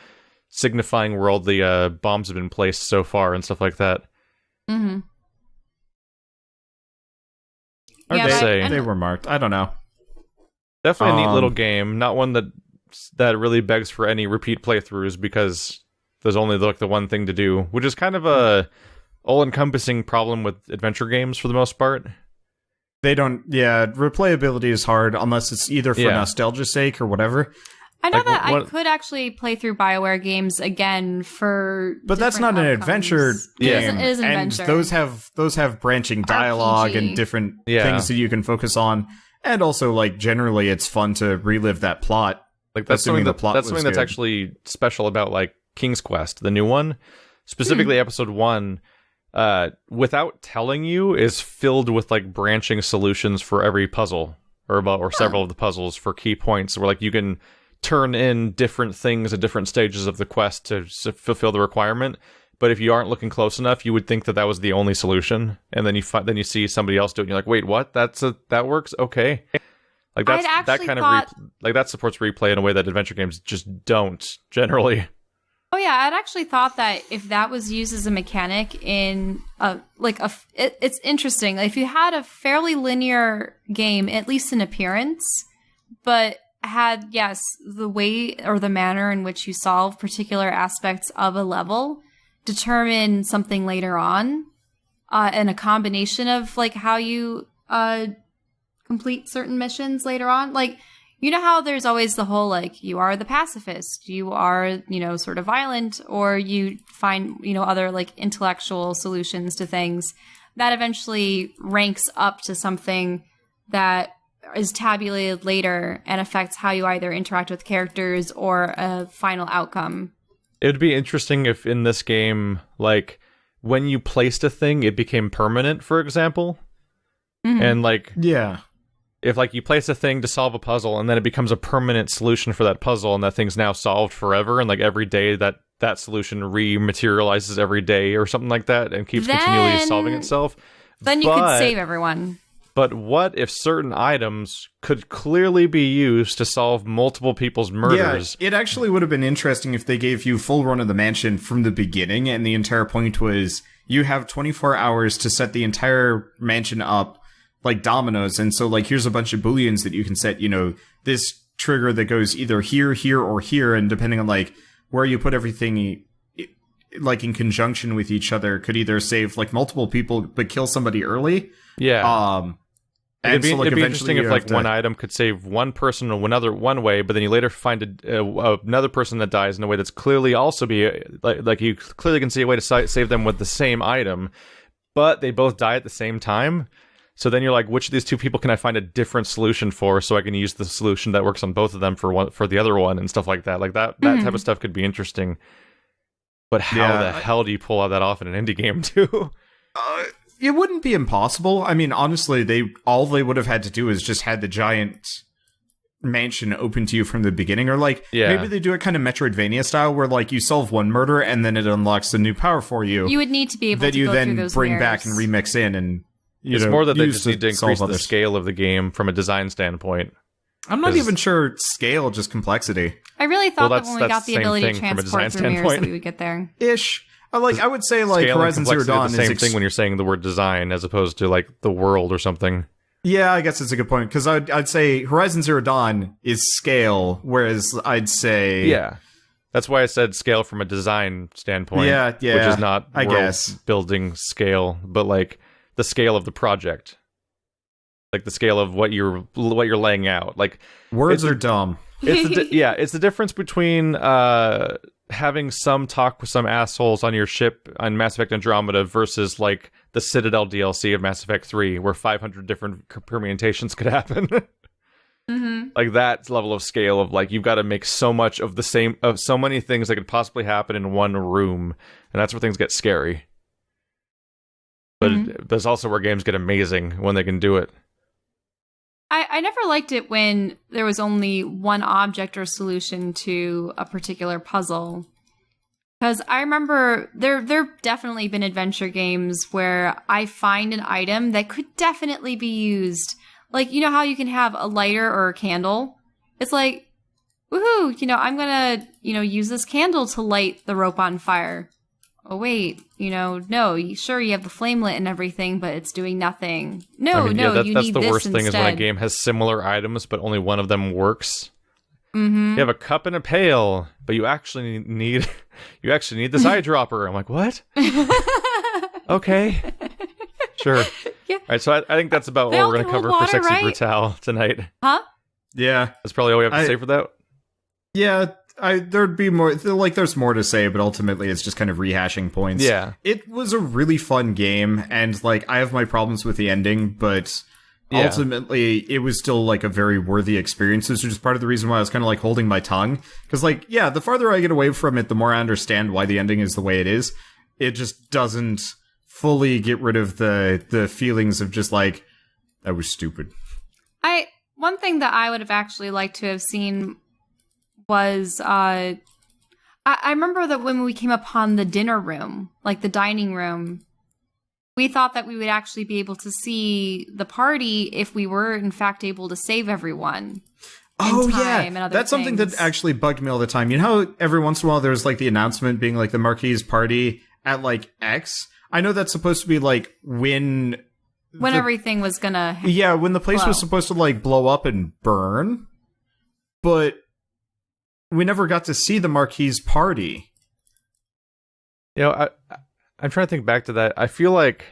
signifying where all the bombs have been placed so far and stuff like that. Mm-hmm. They were marked. I don't know. Definitely a neat little game. Not one that really begs for any repeat playthroughs because there's only like the one thing to do, which is kind of a all-encompassing problem with adventure games for the most part. They don't. Yeah, replayability is hard unless it's either for nostalgia's sake or whatever. I know that I could actually play through BioWare games again for. But that's not an adventure game. It is an adventure. And those have branching dialogue RPG. and different things that you can focus on. And also, like, generally, it's fun to relive that plot. Like that's something that's actually special about like King's Quest, the new one, specifically episode 1. Without telling you, is filled with like branching solutions for every puzzle, or several of the puzzles for key points, where like you can turn in different things at different stages of the quest to fulfill the requirement. But if you aren't looking close enough, you would think that was the only solution, and then you see somebody else do it, and you're like, wait, what? That works? Okay. Like that supports replay in a way that adventure games just don't generally. Oh yeah, I'd actually thought that if that was used as a mechanic in it's interesting. Like, if you had a fairly linear game, at least in appearance, but had the way or the manner in which you solve particular aspects of a level determine something later on, and a combination of like how you complete certain missions later on, like. You know how there's always the whole, like, you are the pacifist, you are, sort of violent, or you find, other, like, intellectual solutions to things that eventually ranks up to something that is tabulated later and affects how you either interact with characters or a final outcome. It would be interesting if in this game, like, when you placed a thing, it became permanent, for example. Mm-hmm. And, like... Yeah. If, like, you place a thing to solve a puzzle, and then it becomes a permanent solution for that puzzle, and that thing's now solved forever, and, like, every day that solution rematerializes every day or something like that, and keeps continually solving itself. Then you could save everyone. But what if certain items could clearly be used to solve multiple people's murders? Yeah, it actually would have been interesting if they gave you full run of the mansion from the beginning, and the entire point was you have 24 hours to set the entire mansion up like dominoes, and so like here's a bunch of booleans that you can set, this trigger that goes either here, here, or here, and depending on like where you put everything like in conjunction with each other could either save like multiple people but kill somebody early. Yeah. It'd be interesting if like one item could save one person or one way, but then you later find another person that dies in a way that's clearly also like you clearly can see a way to save them with the same item, but they both die at the same time. So then you're like, which of these two people can I find a different solution for, so I can use the solution that works on both of them for the other one and stuff like that. Like that type of stuff could be interesting. But how the hell do you pull that off in an indie game too? It wouldn't be impossible. I mean, honestly, all they would have had to do is just had the giant mansion open to you from the beginning, or like maybe they do it kind of Metroidvania style, where like you solve one murder and then it unlocks a new power for you. You would need to be able that to you go then through those bring mirrors. Back and remix in, and it's more that they just need to increase the scale of the game from a design standpoint. I'm not even sure scale, just complexity. I really thought that when we got the ability to transport through mirrors that we would get there. Ish. I would say like Horizon Zero Dawn is the same thing when you're saying the word design as opposed to like the world or something. Yeah, I guess it's a good point, because I'd say Horizon Zero Dawn is scale, whereas I'd say... Yeah. That's why I said scale from a design standpoint. Yeah, which is not I world guess. building scale, but like the scale of the project. Like the scale of what you're laying out. Like Words are dumb. It's the difference between having some talk with some assholes on your ship on Mass Effect Andromeda versus like the Citadel DLC of Mass Effect 3, where 500 different permutations could happen. Mm-hmm. Like that level of scale of like you've got to make so much of so many things that could possibly happen in one room, and that's where things get scary. But there's also where games get amazing when they can do it. I never liked it when there was only one object or solution to a particular puzzle. Because I remember there've definitely been adventure games where I find an item that could definitely be used. Like, you know how you can have a lighter or a candle? It's like, woohoo, I'm gonna, use this candle to light the rope on fire. Oh, wait, no, sure, you have the flame lit and everything, but it's doing nothing. You need this instead. That's the worst thing is when a game has similar items, but only one of them works. Mm-hmm. You have a cup and a pail, but you actually need this eyedropper. I'm like, what? Okay. Sure. Yeah. All right, so I think that's about what we're going to cover for Sexy Brutale tonight. Huh? Yeah. That's probably all we have to say for that. Yeah, there'd be more, like, there's more to say, but ultimately it's just kind of rehashing points. Yeah. It was a really fun game, and, like, I have my problems with the ending, but ultimately it was still, like, a very worthy experience, which is part of the reason why I was kind of, like, holding my tongue. Because, like, yeah, the farther I get away from it, the more I understand why the ending is the way it is. It just doesn't fully get rid of the feelings of just, like, that was stupid. One thing that I would have actually liked to have seen was I remember that when we came upon the dinner room, like the dining room, we thought that we would actually be able to see the party if we were in fact able to save everyone. Oh yeah, that's something that actually bugged me all the time. You know how every once in a while there's like the announcement being like the Marquis party at like X? I know that's supposed to be like when everything was gonna when the place was supposed to like blow up and burn, but we never got to see the Marquis party. I'm trying to think back to that. I feel like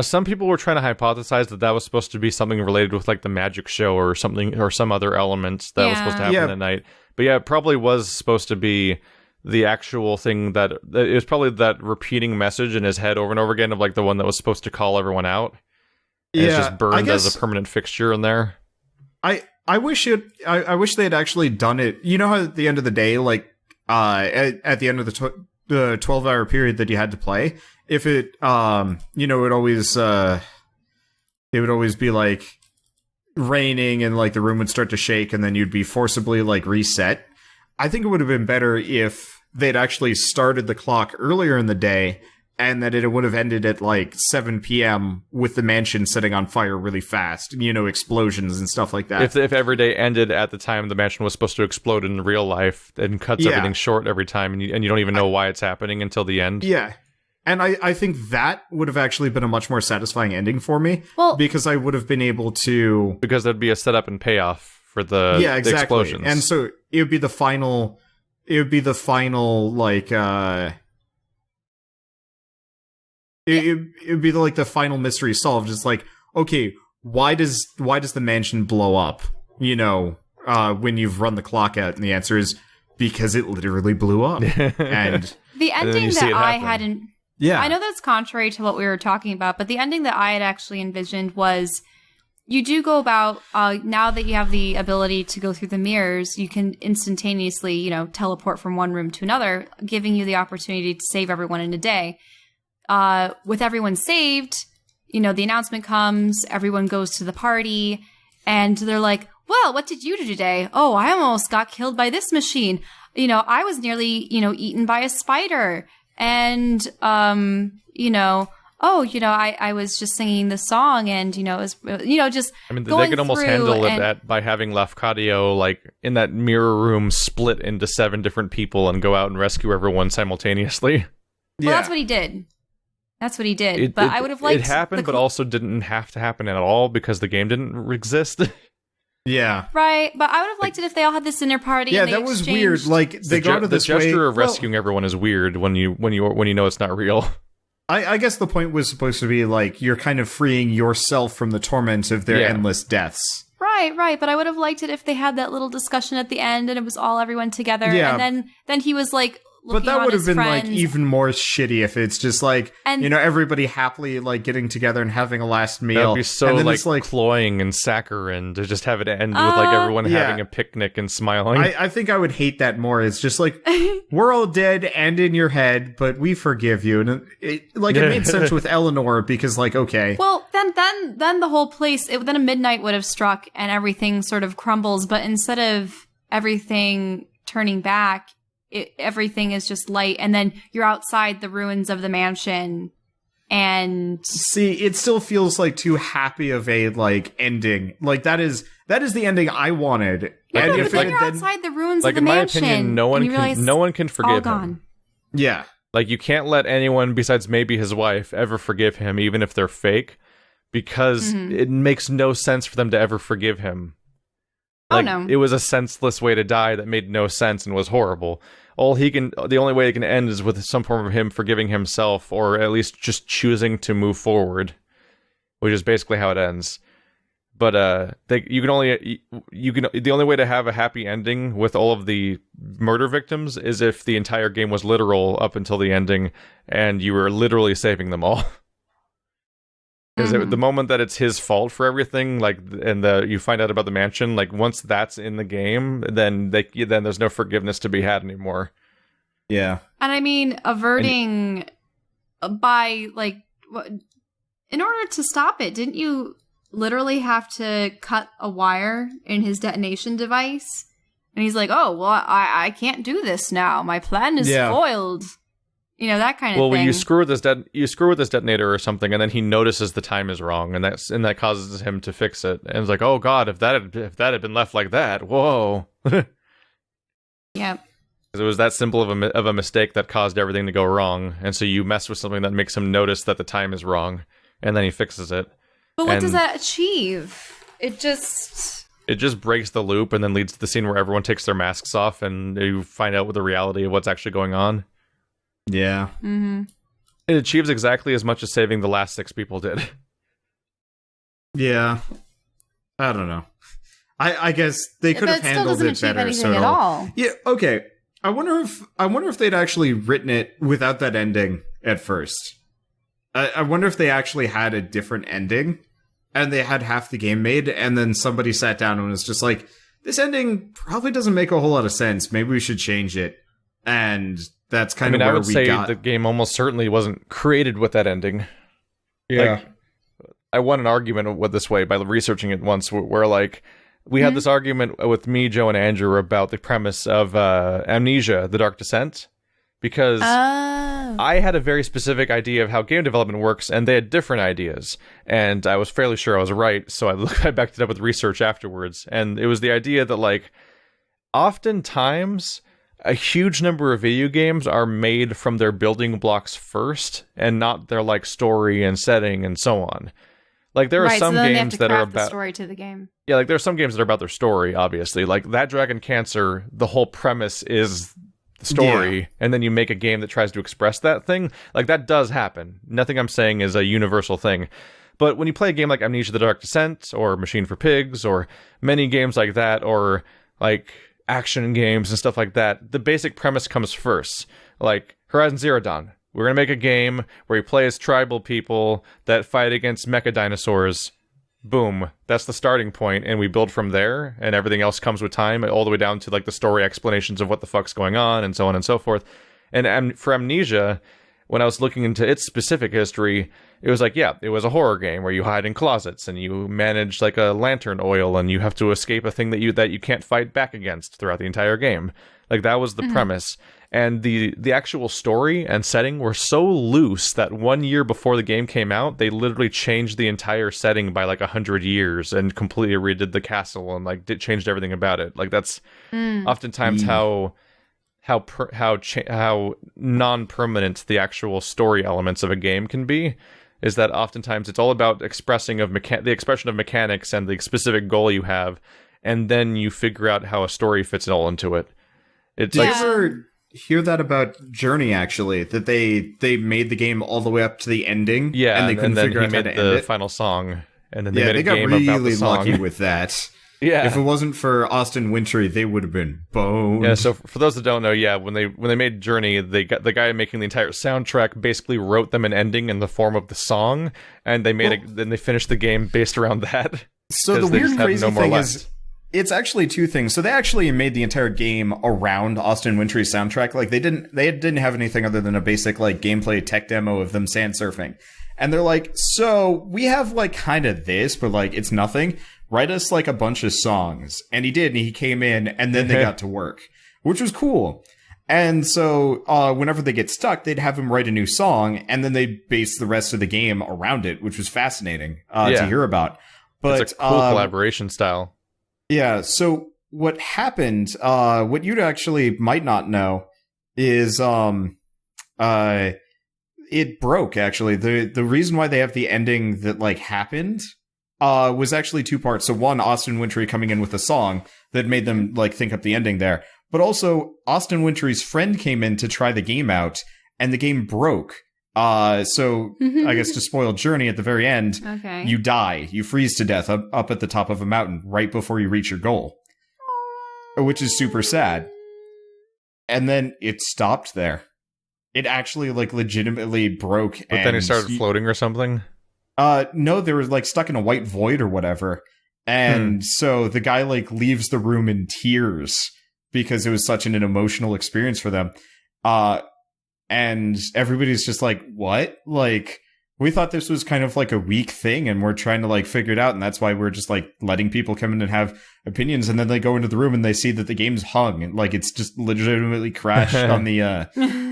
some people were trying to hypothesize that was supposed to be something related with like the magic show or something, or some other element that was supposed to happen at night. But yeah, it probably was supposed to be the actual thing that it was probably that repeating message in his head over and over again of like the one that was supposed to call everyone out. And it's just burned as a permanent fixture in there. I wish they had actually done it. You know how at the end of the day, like at the end of the 12-hour period that you had to play, if it it would always be like raining and like the room would start to shake and then you'd be forcibly like reset. I think it would have been better if they'd actually started the clock earlier in the day, and that it would have ended at like 7 p.m. with the mansion setting on fire really fast, explosions and stuff like that. If every day ended at the time the mansion was supposed to explode in real life, and cuts everything short every time, and you don't even know why it's happening until the end. Yeah. And I think that would have actually been a much more satisfying ending for me, because I would have been able to... Because there'd be a setup and payoff for the explosions. And so it would be the final... like... It would be like the final mystery solved. It's like, okay, why does the mansion blow up? When you've run the clock out, and the answer is because it literally blew up. And the ending that I hadn't. Yeah, I know that's contrary to what we were talking about, but the ending that I had actually envisioned was you do go about now that you have the ability to go through the mirrors, you can instantaneously, teleport from one room to another, giving you the opportunity to save everyone in a day. With everyone saved, the announcement comes, everyone goes to the party, and they're like, well, what did you do today? Oh, I almost got killed by this machine. I was nearly, eaten by a spider. And, I was just singing the song, and, it was, just I mean, going they could almost handle that by having Lafcadio, like, in that mirror room split into 7 different people and go out and rescue everyone simultaneously. Well, that's what he did. That's what he did. But I would have liked it happened, but also didn't have to happen at all because the game didn't exist. Yeah. Right, but I would have liked it if they all had this dinner party. Yeah, and they that was weird. Like they go to this the gesture way, of rescuing everyone is weird when you know it's not real. I guess the point was supposed to be like you're kind of freeing yourself from the torment of their endless deaths. Right. But I would have liked it if they had that little discussion at the end and it was all everyone together. Yeah. And then he was like, but that would have been friends. like even more shitty if it's just like everybody happily like getting together and having a last meal. That'd be so like cloying and saccharine to just have it end with like everyone having a picnic and smiling. I think I would hate that more. It's just like we're all dead and in your head, but we forgive you. And it made sense with Eleanor because like okay. Well, then the whole place. Then a midnight would have struck and everything sort of crumbles. But instead of everything turning back, everything is just light, and then you're outside the ruins of the mansion. And see, it still feels like too happy of a like ending. Like that is the ending I wanted. Yeah, and but then you're outside the ruins of the mansion. Like in my opinion, no one can forgive him. Yeah, like you can't let anyone besides maybe his wife ever forgive him, even if they're fake, because it makes no sense for them to ever forgive him. Like, no, it was a senseless way to die that made no sense and was horrible. The only way it can end is with some form of him forgiving himself, or at least just choosing to move forward, which is basically how it ends. But the only way to have a happy ending with all of the murder victims is if the entire game was literal up until the ending, and you were literally saving them all. Because the moment that it's his fault for everything, like, and you find out about the mansion, like once that's in the game, then there's no forgiveness to be had anymore. Yeah, and I mean, averting by like, in order to stop it, didn't you literally have to cut a wire in his detonation device? And he's like, "Oh, well, I can't do this now. My plan is foiled." You know, that kind of thing. Well, when you screw with this detonator or something, and then he notices the time is wrong, and that causes him to fix it. And it's like, oh god, if that had been left like that, whoa. Yeah. Because it was that simple of a mistake that caused everything to go wrong, and so you mess with something that makes him notice that the time is wrong, and then he fixes it. But what does that achieve? It just breaks the loop, and then leads to the scene where everyone takes their masks off, and you find out what the reality of what's actually going on. Yeah. Mm-hmm. It achieves exactly as much as saving the last 6 people did. Yeah. I don't know. I guess they could have handled it better. So at all. Yeah, okay. I wonder if they'd actually written it without that ending at first. I wonder if they actually had a different ending and they had half the game made, and then somebody sat down and was just like, this ending probably doesn't make a whole lot of sense. Maybe we should change it. And that's kind of where we got. I would say the game almost certainly wasn't created with that ending. Yeah. Like, I won an argument with this way by researching it once, where like we had this argument with me, Joe, and Andrew about the premise of Amnesia: The Dark Descent, because I had a very specific idea of how game development works, and they had different ideas, and I was fairly sure I was right, so I backed it up with research afterwards, and it was the idea that like oftentimes a huge number of video games are made from their building blocks first, and not their like story and setting and so on. Like there are some games that are about the story to the game. Yeah, like there are some games that are about their story. Obviously, like That Dragon Cancer, the whole premise is the story, and then you make a game that tries to express that thing. Like that does happen. Nothing I'm saying is a universal thing. But when you play a game like Amnesia: The Dark Descent, or Machine for Pigs, or many games like that, or like action games and stuff like that, the basic premise comes first. Like Horizon Zero Dawn, we're going to make a game where you play as tribal people that fight against mecha dinosaurs. Boom, that's the starting point, and we build from there, and everything else comes with time, all the way down to like the story explanations of what the fuck's going on, and so on and so forth. And for Amnesia, when I was looking into its specific history, it was like, yeah, it was a horror game where you hide in closets and you manage like a lantern oil, and you have to escape a thing that you can't fight back against throughout the entire game. Like that was the premise. And the actual story and setting were so loose that 1 year before the game came out, they literally changed the entire setting by like 100 years and completely redid the castle and like changed everything about it. Like that's oftentimes how how non-permanent the actual story elements of a game can be, is that oftentimes it's all about the expression of mechanics and the specific goal you have, and then you figure out how a story fits all into it. It's Did you ever hear that about Journey, actually? That they made the game all the way up to the ending, yeah, and they couldn't then figure he out how made to the end it? final song, and then they made They a got game really about the song. lucky with that. Yeah. If it wasn't for Austin Wintory, they would have been boned. Yeah, so for those that don't know, when they made Journey, they got the guy making the entire soundtrack basically wrote them an ending in the form of the song, and then they finished the game based around that. So the weird, crazy thing is, it's actually two things. So they actually made the entire game around Austin Wintory's soundtrack. Like they didn't have anything other than a basic like gameplay tech demo of them sand surfing. And they're like, so we have like kind of this, but like it's nothing. Write us like a bunch of songs. And he did, and he came in, and then they got to work, which was cool. And so whenever they get stuck, they'd have him write a new song, and then they base the rest of the game around it, which was fascinating to hear about. But it's a cool collaboration style. Yeah, so what happened, what you actually might not know is it broke, actually. The reason why they have the ending that like happened was actually two parts. So one, Austin Wintory coming in with a song that made them like think up the ending there. But also Austin Wintory's friend came in to try the game out, and the game broke. So I guess to spoil Journey at the very end, you die. You freeze to death up at the top of a mountain right before you reach your goal, which is super sad. And then it stopped there. It actually like legitimately broke. But then it started floating or something? No, they were like stuck in a white void or whatever. And so the guy like leaves the room in tears because it was such an emotional experience for them. And everybody's just like, what? Like, we thought this was kind of like a weak thing, and we're trying to like figure it out, and that's why we're just like letting people come in and have opinions. And then they go into the room and they see that the game's hung, and like it's just legitimately crashed on the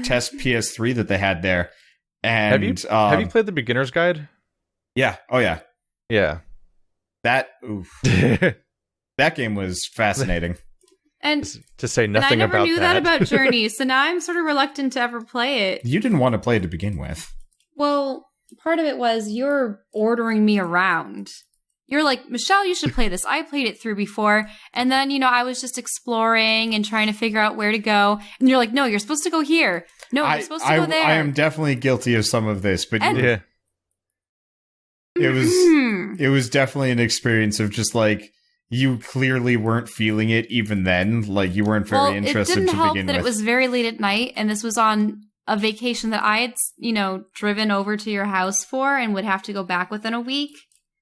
test PS3 that they had there. And have you played the beginner's guide? Yeah. Oh yeah. Yeah. That that game was fascinating. And to say nothing about that. I never knew that about Journey, so now I'm sort of reluctant to ever play it. You didn't want to play it to begin with. Well, part of it was you're ordering me around. You're like, Michelle, you should play this. I played it through before. And then, I was just exploring and trying to figure out where to go. And you're like, no, you're supposed to go here. No, you're supposed to go there. I am definitely guilty of some of this, but yeah. It was definitely an experience of just like, you clearly weren't feeling it even then. Like, you weren't very interested to begin with. It didn't help that it was very late at night, and this was on a vacation that I had, driven over to your house for and would have to go back within a week.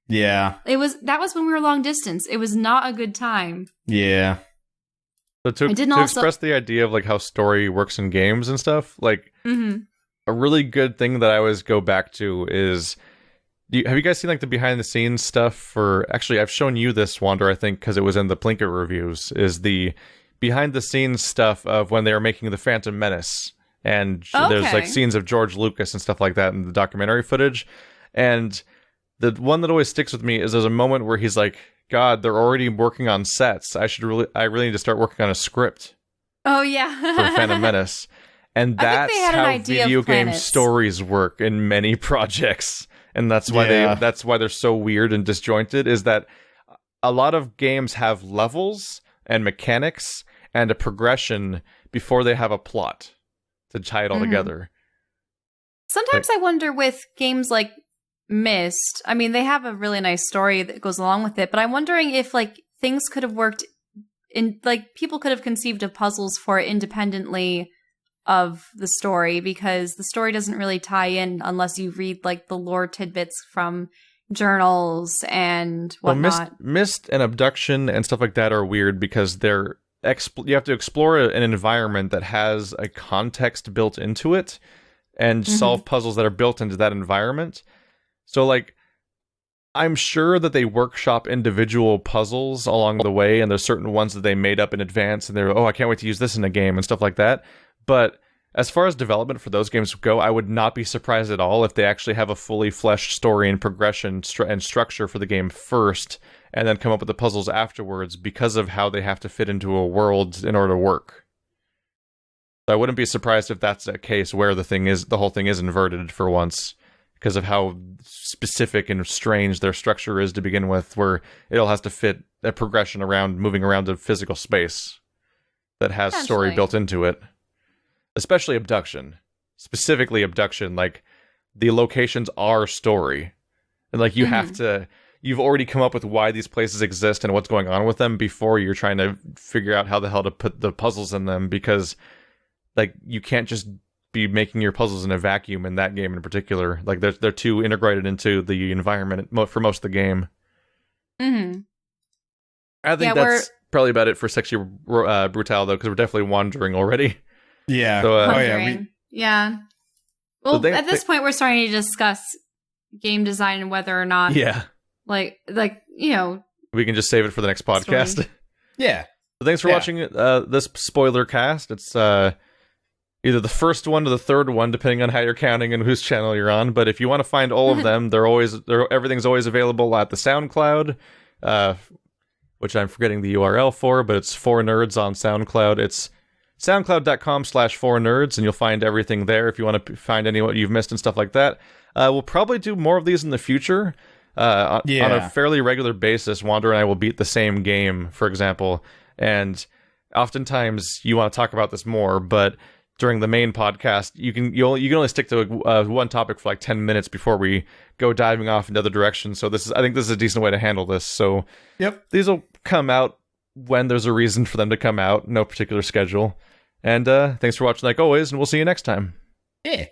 Yeah. That was when we were long distance. It was not a good time. Yeah. So to express the idea of like how story works in games and stuff, like a really good thing that I always go back to is, have you guys seen like the behind the scenes stuff for, actually I've shown you this, Wander, I think, because it was in the Plinkett reviews, is the behind the scenes stuff of when they were making the Phantom Menace. And there's like scenes of George Lucas and stuff like that in the documentary footage. And the one that always sticks with me is there's a moment where he's like, God, they're already working on sets. I really need to start working on a script. Oh, yeah. For Phantom Menace. And that's how video game stories work in many projects. And that's why they're so weird and disjointed, is that a lot of games have levels and mechanics and a progression before they have a plot to tie it all together. Sometimes I wonder with games like Myst, I mean, they have a really nice story that goes along with it, but I'm wondering if like things could have worked in, like people could have conceived of puzzles for it independently of the story, because the story doesn't really tie in unless you read like the lore tidbits from journals and whatnot. Well, Myst and Abduction and stuff like that are weird because you have to explore an environment that has a context built into it and solve puzzles that are built into that environment. So like, I'm sure that they workshop individual puzzles along the way, and there's certain ones that they made up in advance and they're, I can't wait to use this in a game and stuff like that. But as far as development for those games go, I would not be surprised at all if they actually have a fully fleshed story and progression and structure for the game first, and then come up with the puzzles afterwards because of how they have to fit into a world in order to work. So I wouldn't be surprised if that's a case where the whole thing is inverted for once, because of how specific and strange their structure is to begin with, where it all has to fit a progression around moving around a physical space that has story built into it. Especially abduction. Specifically abduction, like the locations are story. And like you have to, you've already come up with why these places exist and what's going on with them before you're trying to figure out how the hell to put the puzzles in them, because like you can't just be making your puzzles in a vacuum in that game in particular. Like they're too integrated into the environment for most of the game. Mm-hmm. I think that's probably about it for Sexy Brutale, though, because we're definitely wandering already. Yeah. So, yeah. Well, at this point, we're starting to discuss game design and whether or not, like you know, we can just save it for the next podcast. Story. Yeah. So thanks for watching this spoiler cast. It's either the first one or the third one, depending on how you're counting and whose channel you're on. But if you want to find all of them, everything's always available at the SoundCloud, which I'm forgetting the URL for, but it's 4Nerds on SoundCloud. It's soundcloud.com/4nerds, and you'll find everything there if you want to find any what you've missed and stuff like that. We'll probably do more of these in the future. On a fairly regular basis, Wander and I will beat the same game, for example, and oftentimes you want to talk about this more, but during the main podcast, you can only stick to one topic for like 10 minutes before we go diving off in other directions. So I think this is a decent way to handle this. So these will come out when there's a reason for them to come out, no particular schedule. And thanks for watching like always, and we'll see you next time. Yeah.